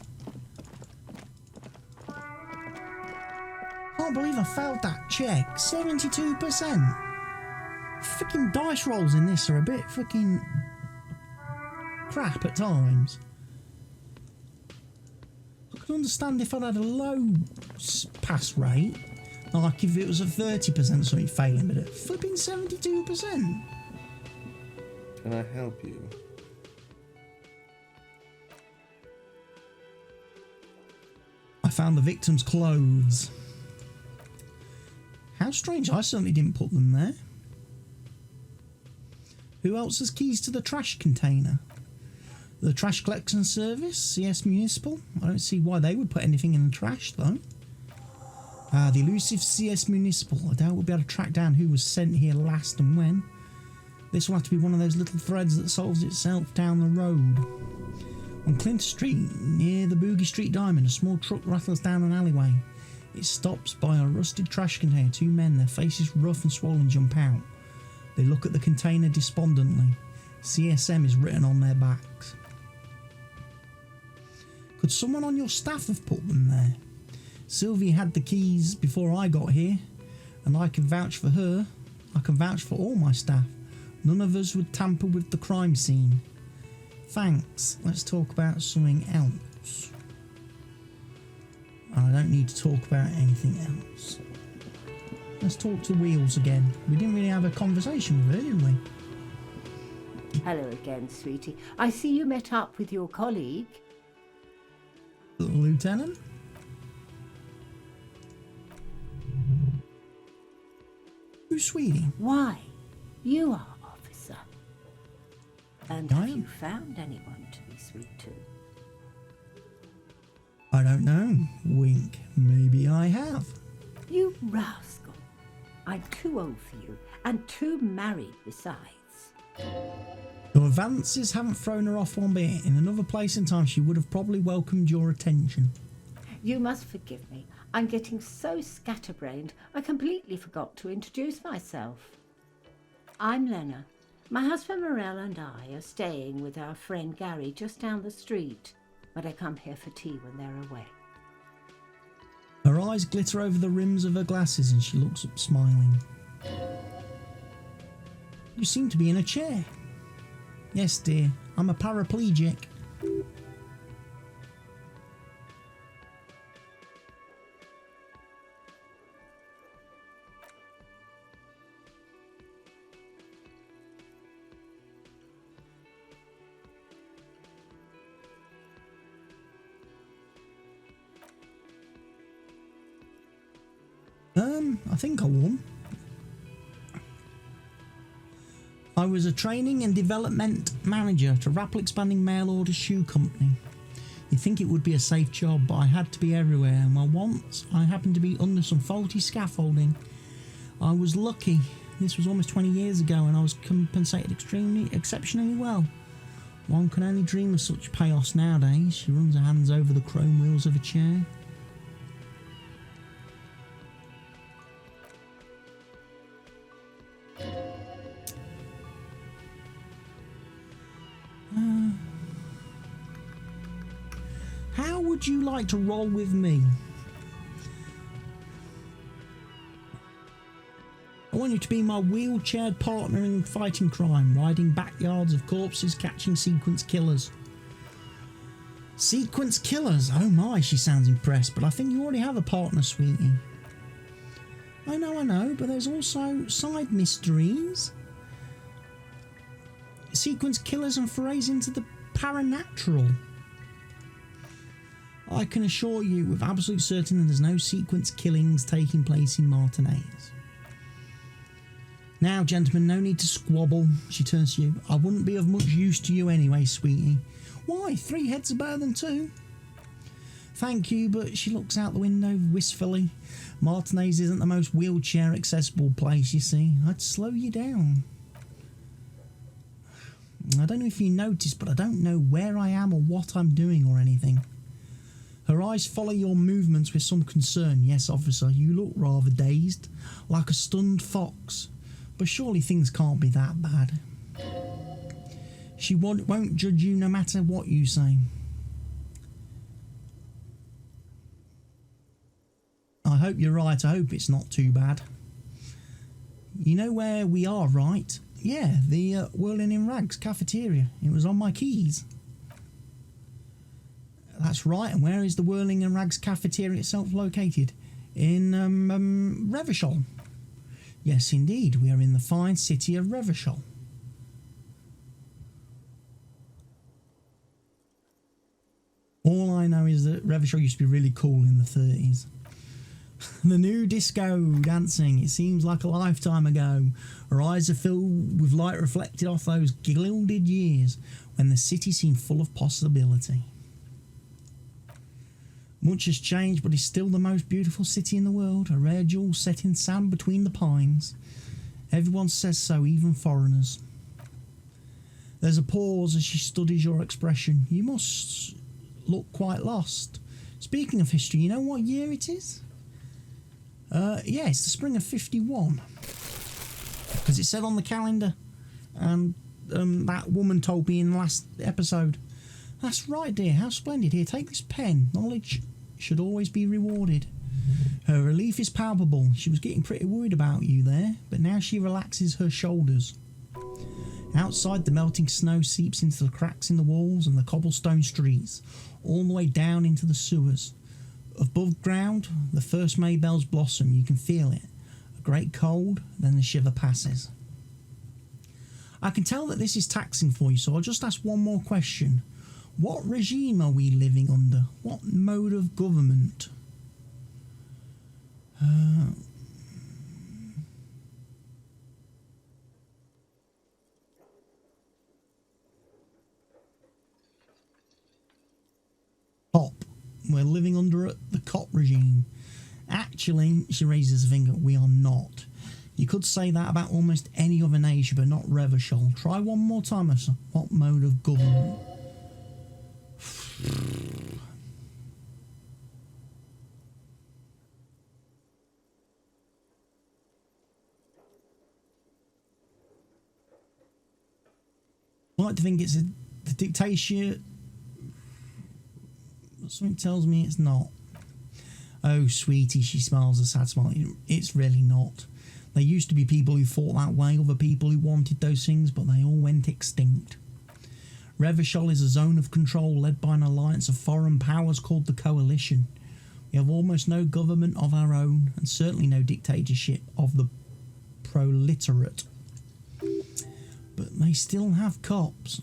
Can't believe I failed that check. 72%. Freaking dice rolls in this are a bit freaking crap at times. I could understand if I'd had a low pass rate, like if it was a 30% something failing, but at flipping 72%. Can I help you? I found the victim's clothes. How strange, I certainly didn't put them there. Who else has keys to the trash container? The trash collection service, CS Municipal. I don't see why they would put anything in the trash though. The elusive CS Municipal. I doubt we'll be able to track down who was sent here last and when. This will have to be one of those little threads that solves itself down the road. On Clint Street, near the Boogie Street Diamond, a small truck rattles down an alleyway. It stops by a rusted trash container. Two men, their faces rough and swollen, jump out. They look at the container despondently. CSM is written on their backs. Could someone on your staff have put them there? Sylvie had the keys before I got here, and I can vouch for her. I can vouch for all my staff. None of us would tamper with the crime scene. Thanks. Let's talk about something else. I don't need to talk about anything else. Let's talk to Wheels again. We didn't really have a conversation with her, did we? Hello again, sweetie. I see you met up with your colleague. Little Lieutenant? Who's sweetie? Why? You are, officer. And I have am. you found anyone to be sweet to? I don't know. Wink. Maybe I have. You rascal. I'm too old for you, and too married besides. Your advances haven't thrown her off one bit. In another place and time, she would have probably welcomed your attention. You must forgive me. I'm getting so scatterbrained, I completely forgot to introduce myself. I'm Lena. My husband Morel and I are staying with our friend Gary just down the street, but I come here for tea when they're away. Her eyes glitter over the rims of her glasses and she looks up smiling. You seem to be in a chair. Yes, dear. I'm a paraplegic. I think I won. I was a training and development manager to rapidly expanding mail order shoe company. You'd think it would be a safe job, but I had to be everywhere, and once I happened to be under some faulty scaffolding. I was lucky. This was almost 20 years ago, and I was compensated exceptionally well. One can only dream of such payoffs nowadays. She runs her hands over the chrome wheels of a chair. How would you like to roll with me? I want you to be my wheelchaired partner in fighting crime, riding backyards of corpses, catching sequence killers. Sequence killers? Oh my, she sounds impressed, but I think you already have a partner, sweetie. I know, but there's also side mysteries. Sequence killers and forays into the paranatural. I can assure you with absolute certainty there's no sequence killings taking place in Martinez. Now, gentlemen, no need to squabble. She turns to you. I wouldn't be of much use to you anyway, sweetie. Why? 3 heads are better than 2. Thank you, but she looks out the window wistfully. Martinez isn't the most wheelchair accessible place, you see. I'd slow you down. I don't know if you noticed, but I don't know where I am or what I'm doing or anything. Her eyes follow your movements with some concern. Yes, officer, you look rather dazed, like a stunned fox. But surely things can't be that bad. She won't judge you no matter what you say. I hope you're right. I hope it's not too bad. You know where we are, right? Yeah, the Whirling in Rags cafeteria. It was on my keys. That's right. And where is the Whirling in Rags cafeteria itself located? In Revachol. Yes, indeed. We are in the fine city of Revachol. All I know is that Revachol used to be really cool in the 30s. The new disco dancing, it seems like a lifetime ago. Her eyes are filled with light reflected off those gilded years when the city seemed full of possibility. Much has changed, but it's still the most beautiful city in the world, a rare jewel set in sand between the pines. Everyone says so, even foreigners. There's a pause as she studies your expression. You must look quite lost. Speaking of history, you know what year it is? Yeah, it's the spring of 51. Because it said on the calendar. And that woman told me in the last episode. That's right, dear. How splendid. Here, take this pen. Knowledge should always be rewarded. Her relief is palpable. She was getting pretty worried about you there, but now she relaxes her shoulders. Outside, the melting snow seeps into the cracks in the walls and the cobblestone streets, all the way down into the sewers. Above ground, the first May bells blossom. You can feel it. A great cold, then the shiver passes. I can tell that this is taxing for you, so I'll just ask one more question. What regime are we living under? What mode of government? Cop. We're living under the cop regime. Actually, she raises a finger, we are not. You could say that about almost any other nation, but not Revachol. Try one more time, sir. What mode of government? I like to think it's the dictatorship. Something tells me it's not. Oh, sweetie, she smiles a sad smile. It's really not. There used to be people who thought that way, other people who wanted those things, but they all went extinct. Revachol is a zone of control led by an alliance of foreign powers called the Coalition. We have almost no government of our own, and certainly no dictatorship of the proletariat. But they still have cops.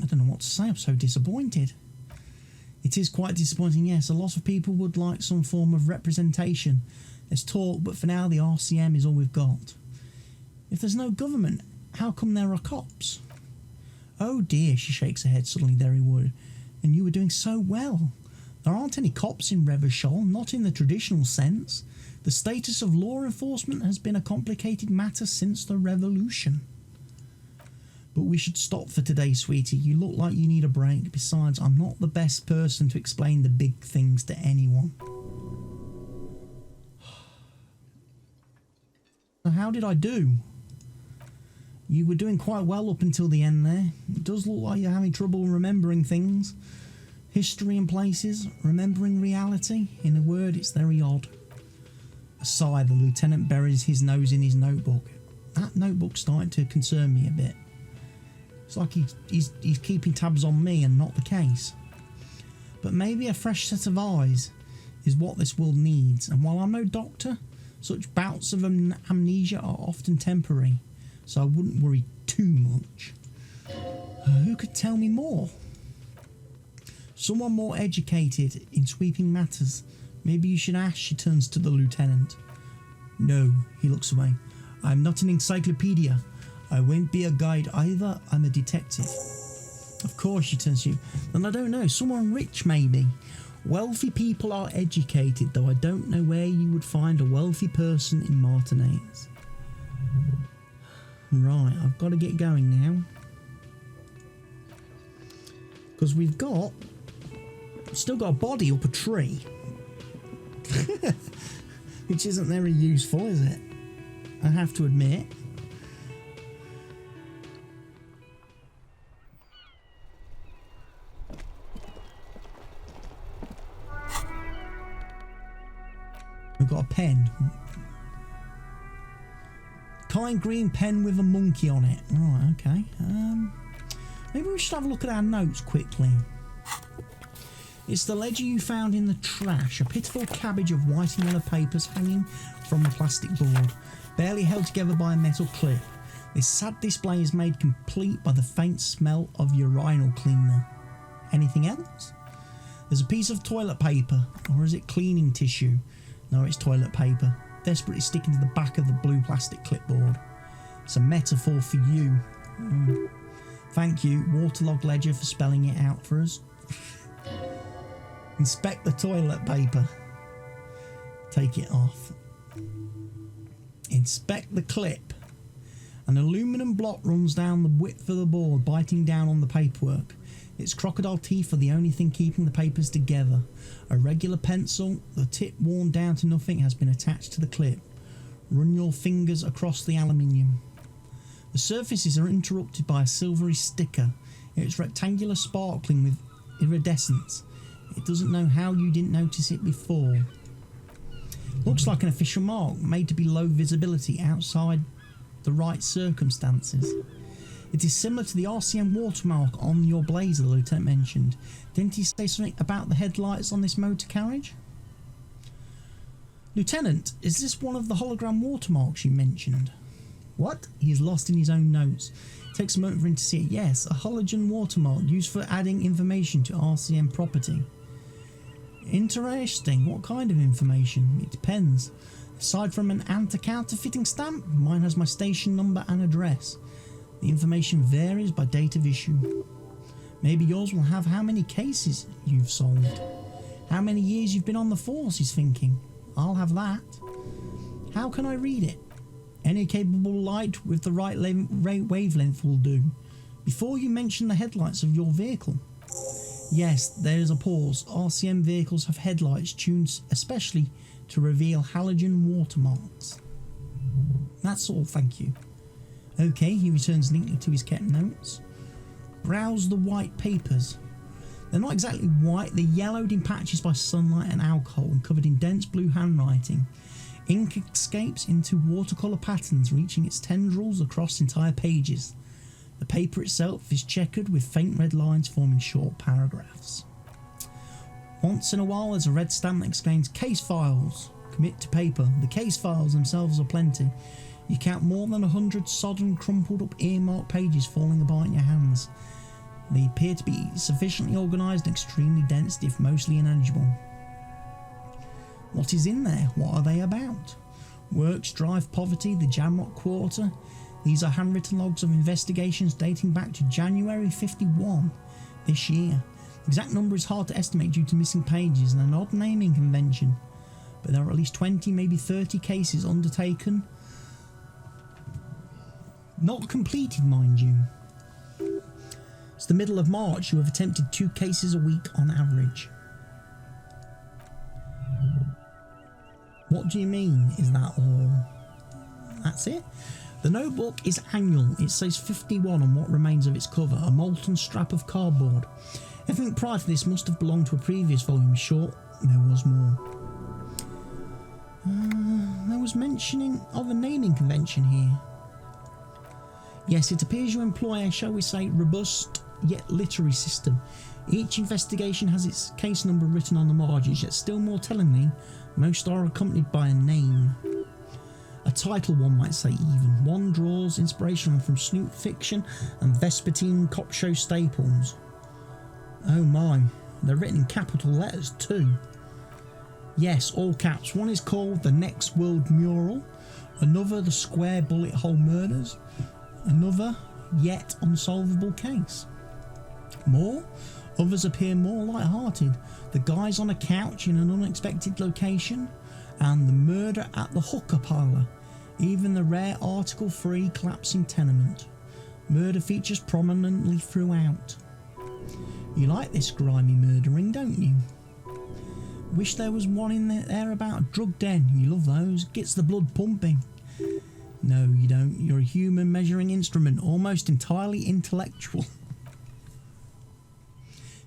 I don't know what to say, I'm so disappointed. It is quite disappointing, yes. A lot of people would like some form of representation. There's talk, but for now the RCM is all we've got. If there's no government, how come there are cops? Oh dear, she shakes her head, suddenly very worried. And you were doing so well. There aren't any cops in Revachol, not in the traditional sense. The status of law enforcement has been a complicated matter since the revolution. But we should stop for today, sweetie. You look like you need a break. Besides, I'm not the best person to explain the big things to anyone. So how did I do? You were doing quite well up until the end there. It does look like you're having trouble remembering things. History and places, remembering reality. In a word, it's very odd. A sigh, the lieutenant buries his nose in his notebook. That notebook's starting to concern me a bit. It's like he's keeping tabs on me and not the case. But maybe a fresh set of eyes is what this world needs. And while I'm no doctor, such bouts of amnesia are often temporary. So I wouldn't worry too much. Who could tell me more? Someone more educated in sweeping matters. Maybe you should ask, she turns to the lieutenant. No, he looks away. I'm not an encyclopedia. I won't be a guide either. I'm a detective. Of course, she turns to you. Then I don't know. Someone rich, maybe. Wealthy people are educated, though I don't know where you would find a wealthy person in Martinez. Right, I've got to get going now. Because we've still got a body up a tree. Which isn't very useful, is it? I have to admit. I've got a pen. Kind green pen with a monkey on it. Right, okay. Maybe we should have a look at our notes quickly. It's the ledger you found in the trash. A pitiful cabbage of white and yellow papers hanging from the plastic board, barely held together by a metal clip. This sad display is made complete by the faint smell of urinal cleaner. Anything else? There's a piece of toilet paper, or is it cleaning tissue? No, it's toilet paper, desperately sticking to the back of the blue plastic clipboard. It's a metaphor for you. Thank you, Waterlogged Ledger, for spelling it out for us. Inspect the toilet paper. Take it off. Inspect the clip. An aluminum block runs down the width of the board, biting down on the paperwork. Its crocodile teeth are the only thing keeping the papers together. A regular pencil, the tip worn down to nothing, has been attached to the clip. Run your fingers across the aluminium. The surfaces are interrupted by a silvery sticker. It's rectangular, sparkling with iridescence. It doesn't know how you didn't notice it before. Looks like an official mark, made to be low visibility outside the right circumstances. It is similar to the RCM watermark on your blazer, the lieutenant mentioned. Didn't he say something about the headlights on this motor carriage? Lieutenant, is this one of the hologram watermarks you mentioned? What? He's lost in his own notes. It takes a moment for him to see it. Yes, a halogen watermark used for adding information to RCM property. Interesting. What kind of information? It depends. Aside from an anti-counterfeiting stamp, mine has my station number and address. The information varies by date of issue. Maybe yours will have how many cases you've solved. How many years you've been on the force, he's thinking. I'll have that. How can I read it? Any capable light with the right wavelength will do. Before you mention the headlights of your vehicle. Yes, there is a pause. RCM vehicles have headlights tuned especially to reveal halogen watermarks. That's all, thank you. Okay, he returns neatly to his kept notes. Browse the white papers. They're not exactly white, they're yellowed in patches by sunlight and alcohol and covered in dense blue handwriting. Ink escapes into watercolour patterns, reaching its tendrils across entire pages. The paper itself is checkered with faint red lines forming short paragraphs. Once in a while there's a red stamp that exclaims, "Case files! Commit to paper." The case files themselves are plenty. You count more than 100 sodden, crumpled up earmarked pages falling apart in your hands. They appear to be sufficiently organised and extremely dense, if mostly ineligible. What is in there? What are they about? Work, strife, poverty, the Jamrock Quarter. These are handwritten logs of investigations dating back to January 51, this year. Exact number is hard to estimate due to missing pages and an odd naming convention, but there are at least 20, maybe 30 cases undertaken. Not completed, mind you. It's the middle of March. You have attempted 2 cases a week on average. What do you mean? Is that all? That's it? The notebook is annual. It says 51 on what remains of its cover, a molten scrap of cardboard. Everything prior to this must have belonged to a previous volume. Sure, there was more. There was mentioning of a naming convention here. Yes, it appears you employ a, shall we say, robust yet literary system. Each investigation has its case number written on the margins, yet still more tellingly, most are accompanied by a name. A title, one might say even. One draws inspiration from Snoop fiction and Vespertine cop show staples. Oh my, they're written in capital letters too. Yes, all caps. One is called The Next World Mural, another The Square Bullet Hole Murders, another Yet Unsolvable Case. More? Others appear more light-hearted. The Guys on a Couch in an Unexpected Location, and The Murder at the Hooker Parlour. Even the rare article-free Collapsing Tenement. Murder features prominently throughout. You like this grimy murdering, don't you? Wish there was one in there about a drug den. You love those. Gets the blood pumping. No, you don't. You're a human measuring instrument, almost entirely intellectual.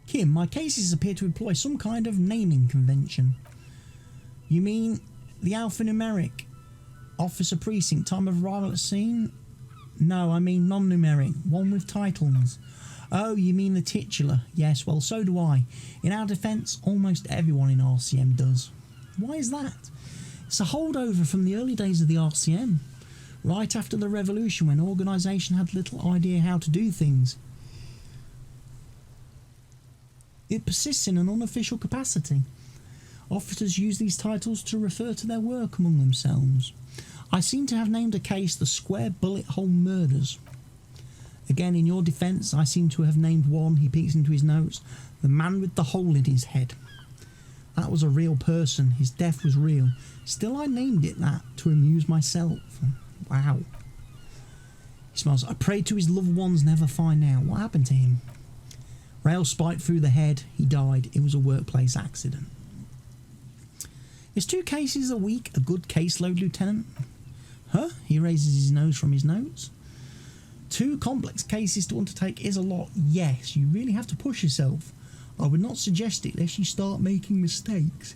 Kim, my cases appear to employ some kind of naming convention. You mean the alphanumeric? Officer precinct, time of arrival at scene? No, I mean non-numeric, one with titles. Oh, you mean the titular? Yes, well, so do I. In our defence, almost everyone in RCM does. Why is that? It's a holdover from the early days of the RCM, right after the revolution when organisation had little idea how to do things. It persists in an unofficial capacity. Officers use these titles to refer to their work among themselves. I seem to have named a case the Square Bullet Hole Murders. Again, in your defence, I seem to have named one, he peeks into his notes, the man with the hole in his head. That was a real person, his death was real. Still, I named it that to amuse myself. Wow. He smiles. I prayed to his loved ones never find out. What happened to him? Rail spiked through the head, he died. It was a workplace accident. Is 2 cases a week a good caseload, Lieutenant? Huh? He raises his nose from his notes. 2 complex cases to undertake is a lot. Yes, you really have to push yourself. I would not suggest it lest you start making mistakes.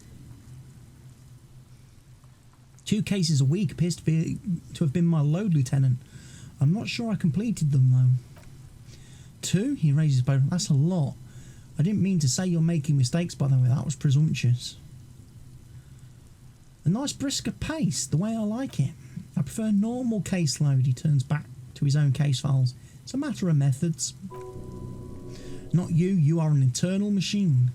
2 cases a week appears to have been my load, Lieutenant. I'm not sure I completed them, though. 2? He raises his bow. That's a lot. I didn't mean to say you're making mistakes, by the way. That was presumptuous. A nice brisker pace, the way I like it. I prefer normal caseload. He turns back to his own case files. It's a matter of methods. Not you. You are an internal machine.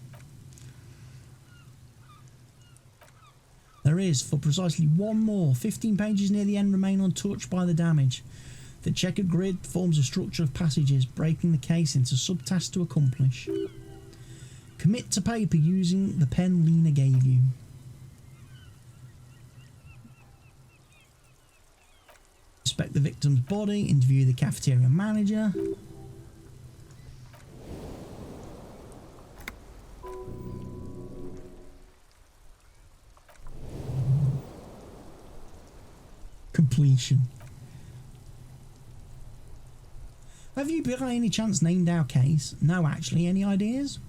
There is, for precisely one more. 15 pages near the end remain untouched by the damage. The checkered grid forms a structure of passages, breaking the case into subtasks to accomplish. Commit to paper using the pen Lena gave you. Inspect the victim's body, interview the cafeteria manager. Completion. Have you by any chance named our case? No, actually. Any ideas?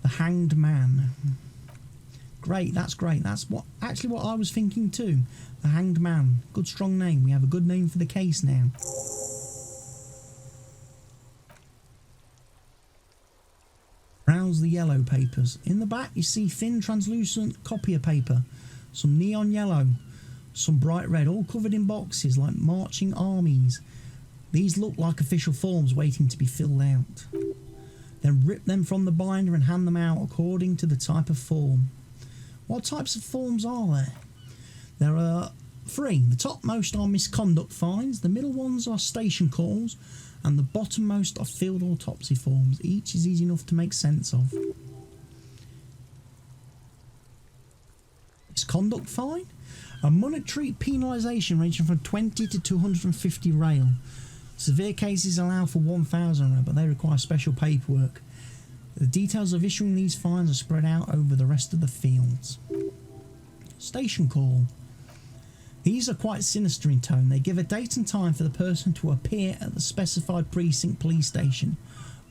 The Hanged Man. Great, that's great. That's what I was thinking too. The Hanged Man. Good strong name. We have a good name for the case now. Browse the yellow papers. In the back you see thin translucent copier paper. Some neon yellow. Some bright red. All covered in boxes like marching armies. These look like official forms waiting to be filled out. Then rip them from the binder and hand them out according to the type of form. What types of forms are there? There are 3. The topmost are misconduct fines, the middle ones are station calls, and the bottommost are field autopsy forms. Each is easy enough to make sense of. Is conduct fine? A monetary penalisation ranging from 20 to 250 rail. Severe cases allow for 1,000 rail, but they require special paperwork. The details of issuing these fines are spread out over the rest of the fields. Station call. These are quite sinister in tone. They give a date and time for the person to appear at the specified precinct police station.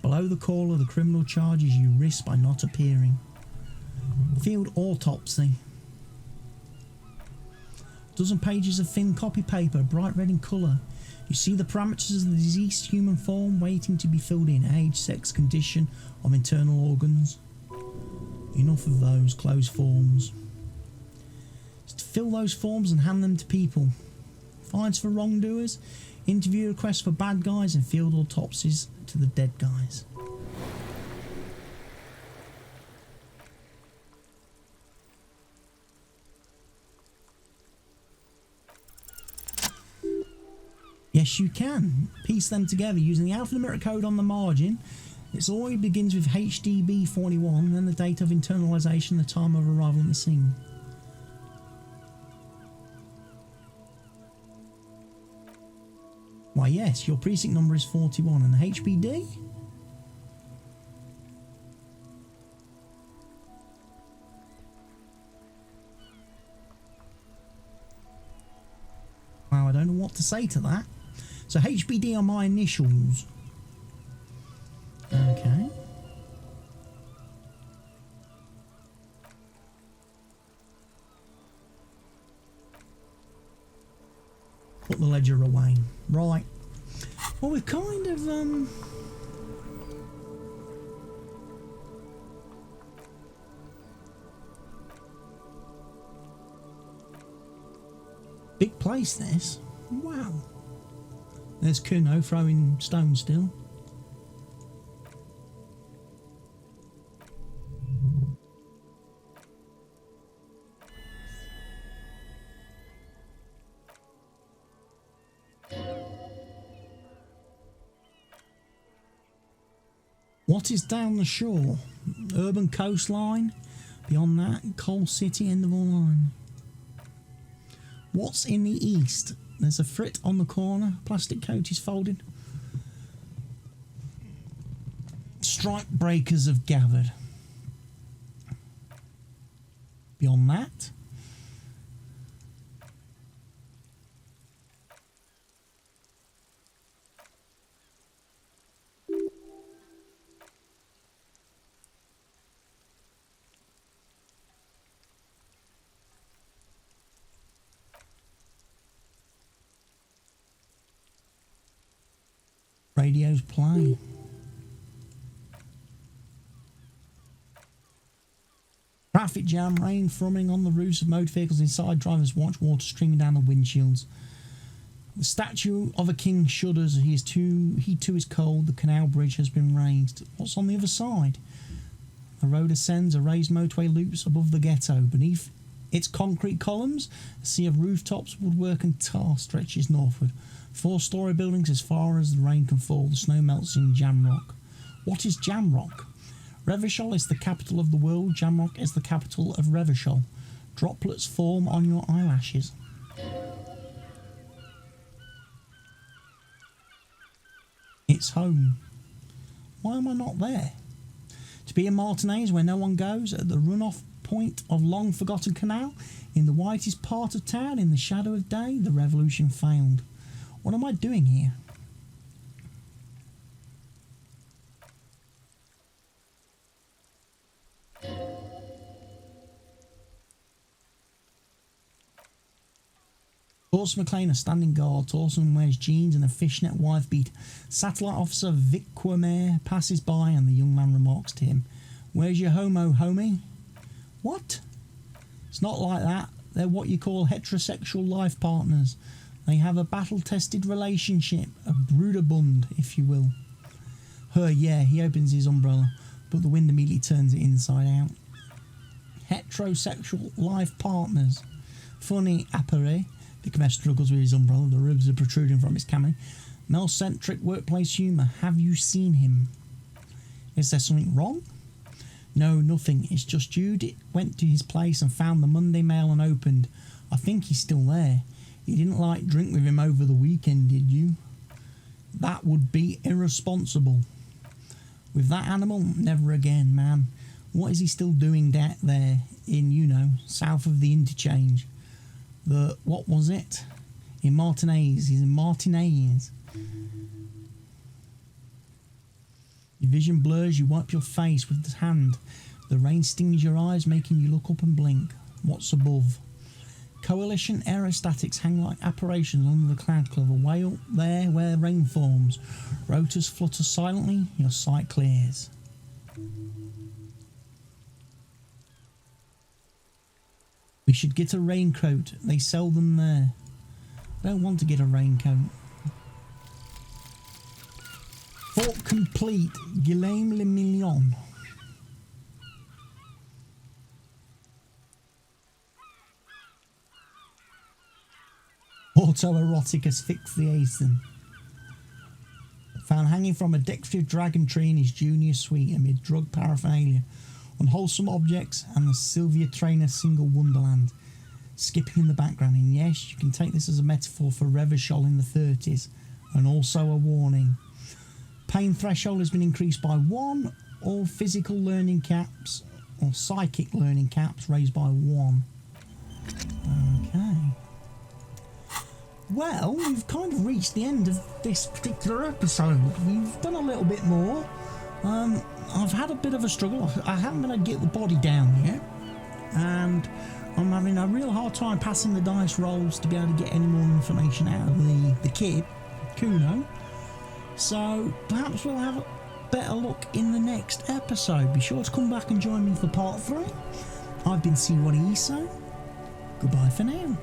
Below the call are the criminal charges you risk by not appearing. Field autopsy. Dozen pages of thin copy paper, bright red in colour. You see the parameters of the deceased human form waiting to be filled in. Age, sex, condition of internal organs. Enough of those closed forms. To fill those forms and hand them to people. Fines for wrongdoers, interview requests for bad guys, and field autopsies to the dead guys. Yes, you can piece them together using the alphanumeric code on the margin. It always begins with HDB 41, then the date of internalisation, the time of arrival at the scene. Why yes, your precinct number is 41 and the HBD? Wow, I don't know what to say to that. So HBD are my initials. Okay. Put the ledger away. Right. Well, we're kind of big place this. Wow. There's Kuno throwing stones still. What is down the shore? Urban coastline. Beyond that, Coal City, end of all line. What's in the east? There's a frit on the corner. Plastic coat is folded. Strike breakers have gathered. Beyond that, radios play. Traffic jam, rain thrumming on the roofs of motor vehicles inside. Drivers watch water streaming down the windshields. The statue of a king shudders. He too is cold. The canal bridge has been raised. What's on the other side? The road ascends. A raised motorway loops above the ghetto. Beneath its concrete columns, a sea of rooftops, woodwork and tar stretches northward. 4-storey buildings as far as the rain can fall. The snow melts in Jamrock. What is Jamrock? Revachol is the capital of the world. Jamrock is the capital of Revachol. Droplets form on your eyelashes. It's home. Why am I not there? To be in Martinez where no one goes, at the runoff point of long forgotten canal, in the whitest part of town, in the shadow of day, the revolution failed. What am I doing here? Torsten McLean, a standing guard. Torsten wears jeans and a fishnet wife beat. Satellite officer Vic Quamer passes by and the young man remarks to him, "Where's your homo, homie?" What? It's not like that. They're what you call heterosexual life partners. They have a battle-tested relationship, a bruderbund, if you will. Yeah, he opens his umbrella, but the wind immediately turns it inside out. Heterosexual life partners. Funny appareil. Vic struggles with his umbrella, the ribs are protruding from his cami. Male-centric workplace humour. Have you seen him? Is there something wrong? No, nothing. It's just Jude went to his place and found the Monday mail unopened. I think he's still there. You didn't like drink with him over the weekend, did you? That would be irresponsible. With that animal, never again, man. What is he still doing there in, you know, south of the interchange? What was it? In Martinez. He's in Martinez. Your vision blurs, you wipe your face with the hand. The rain stings your eyes, making you look up and blink. What's above? Coalition aerostatics hang like apparitions under the cloud cover, way up there where rain forms. Rotors flutter silently, your sight clears. We should get a raincoat, they sell them there. I don't want to get a raincoat. Fort complete, Guillaume Le Million. Autoerotic asphyxiation. Found hanging from a decorative dragon tree in his junior suite amid drug paraphernalia, unwholesome objects, and the Sylvia Trainer single wonderland skipping in the background. And yes, you can take this as a metaphor for Revachol in the 30s, and also a warning. Pain threshold has been increased by 1. All physical learning caps or psychic learning caps raised by 1. Okay. Well, we've kind of reached the end of this particular episode. We've done a little bit more. I've had a bit of a struggle. I haven't been able to get the body down yet. And I'm having a real hard time passing the dice rolls to be able to get any more information out of the kid, Kuno. So perhaps we'll have a better look in the next episode. Be sure to come back and join me for part 3. I've been Siwari Iso. Goodbye for now.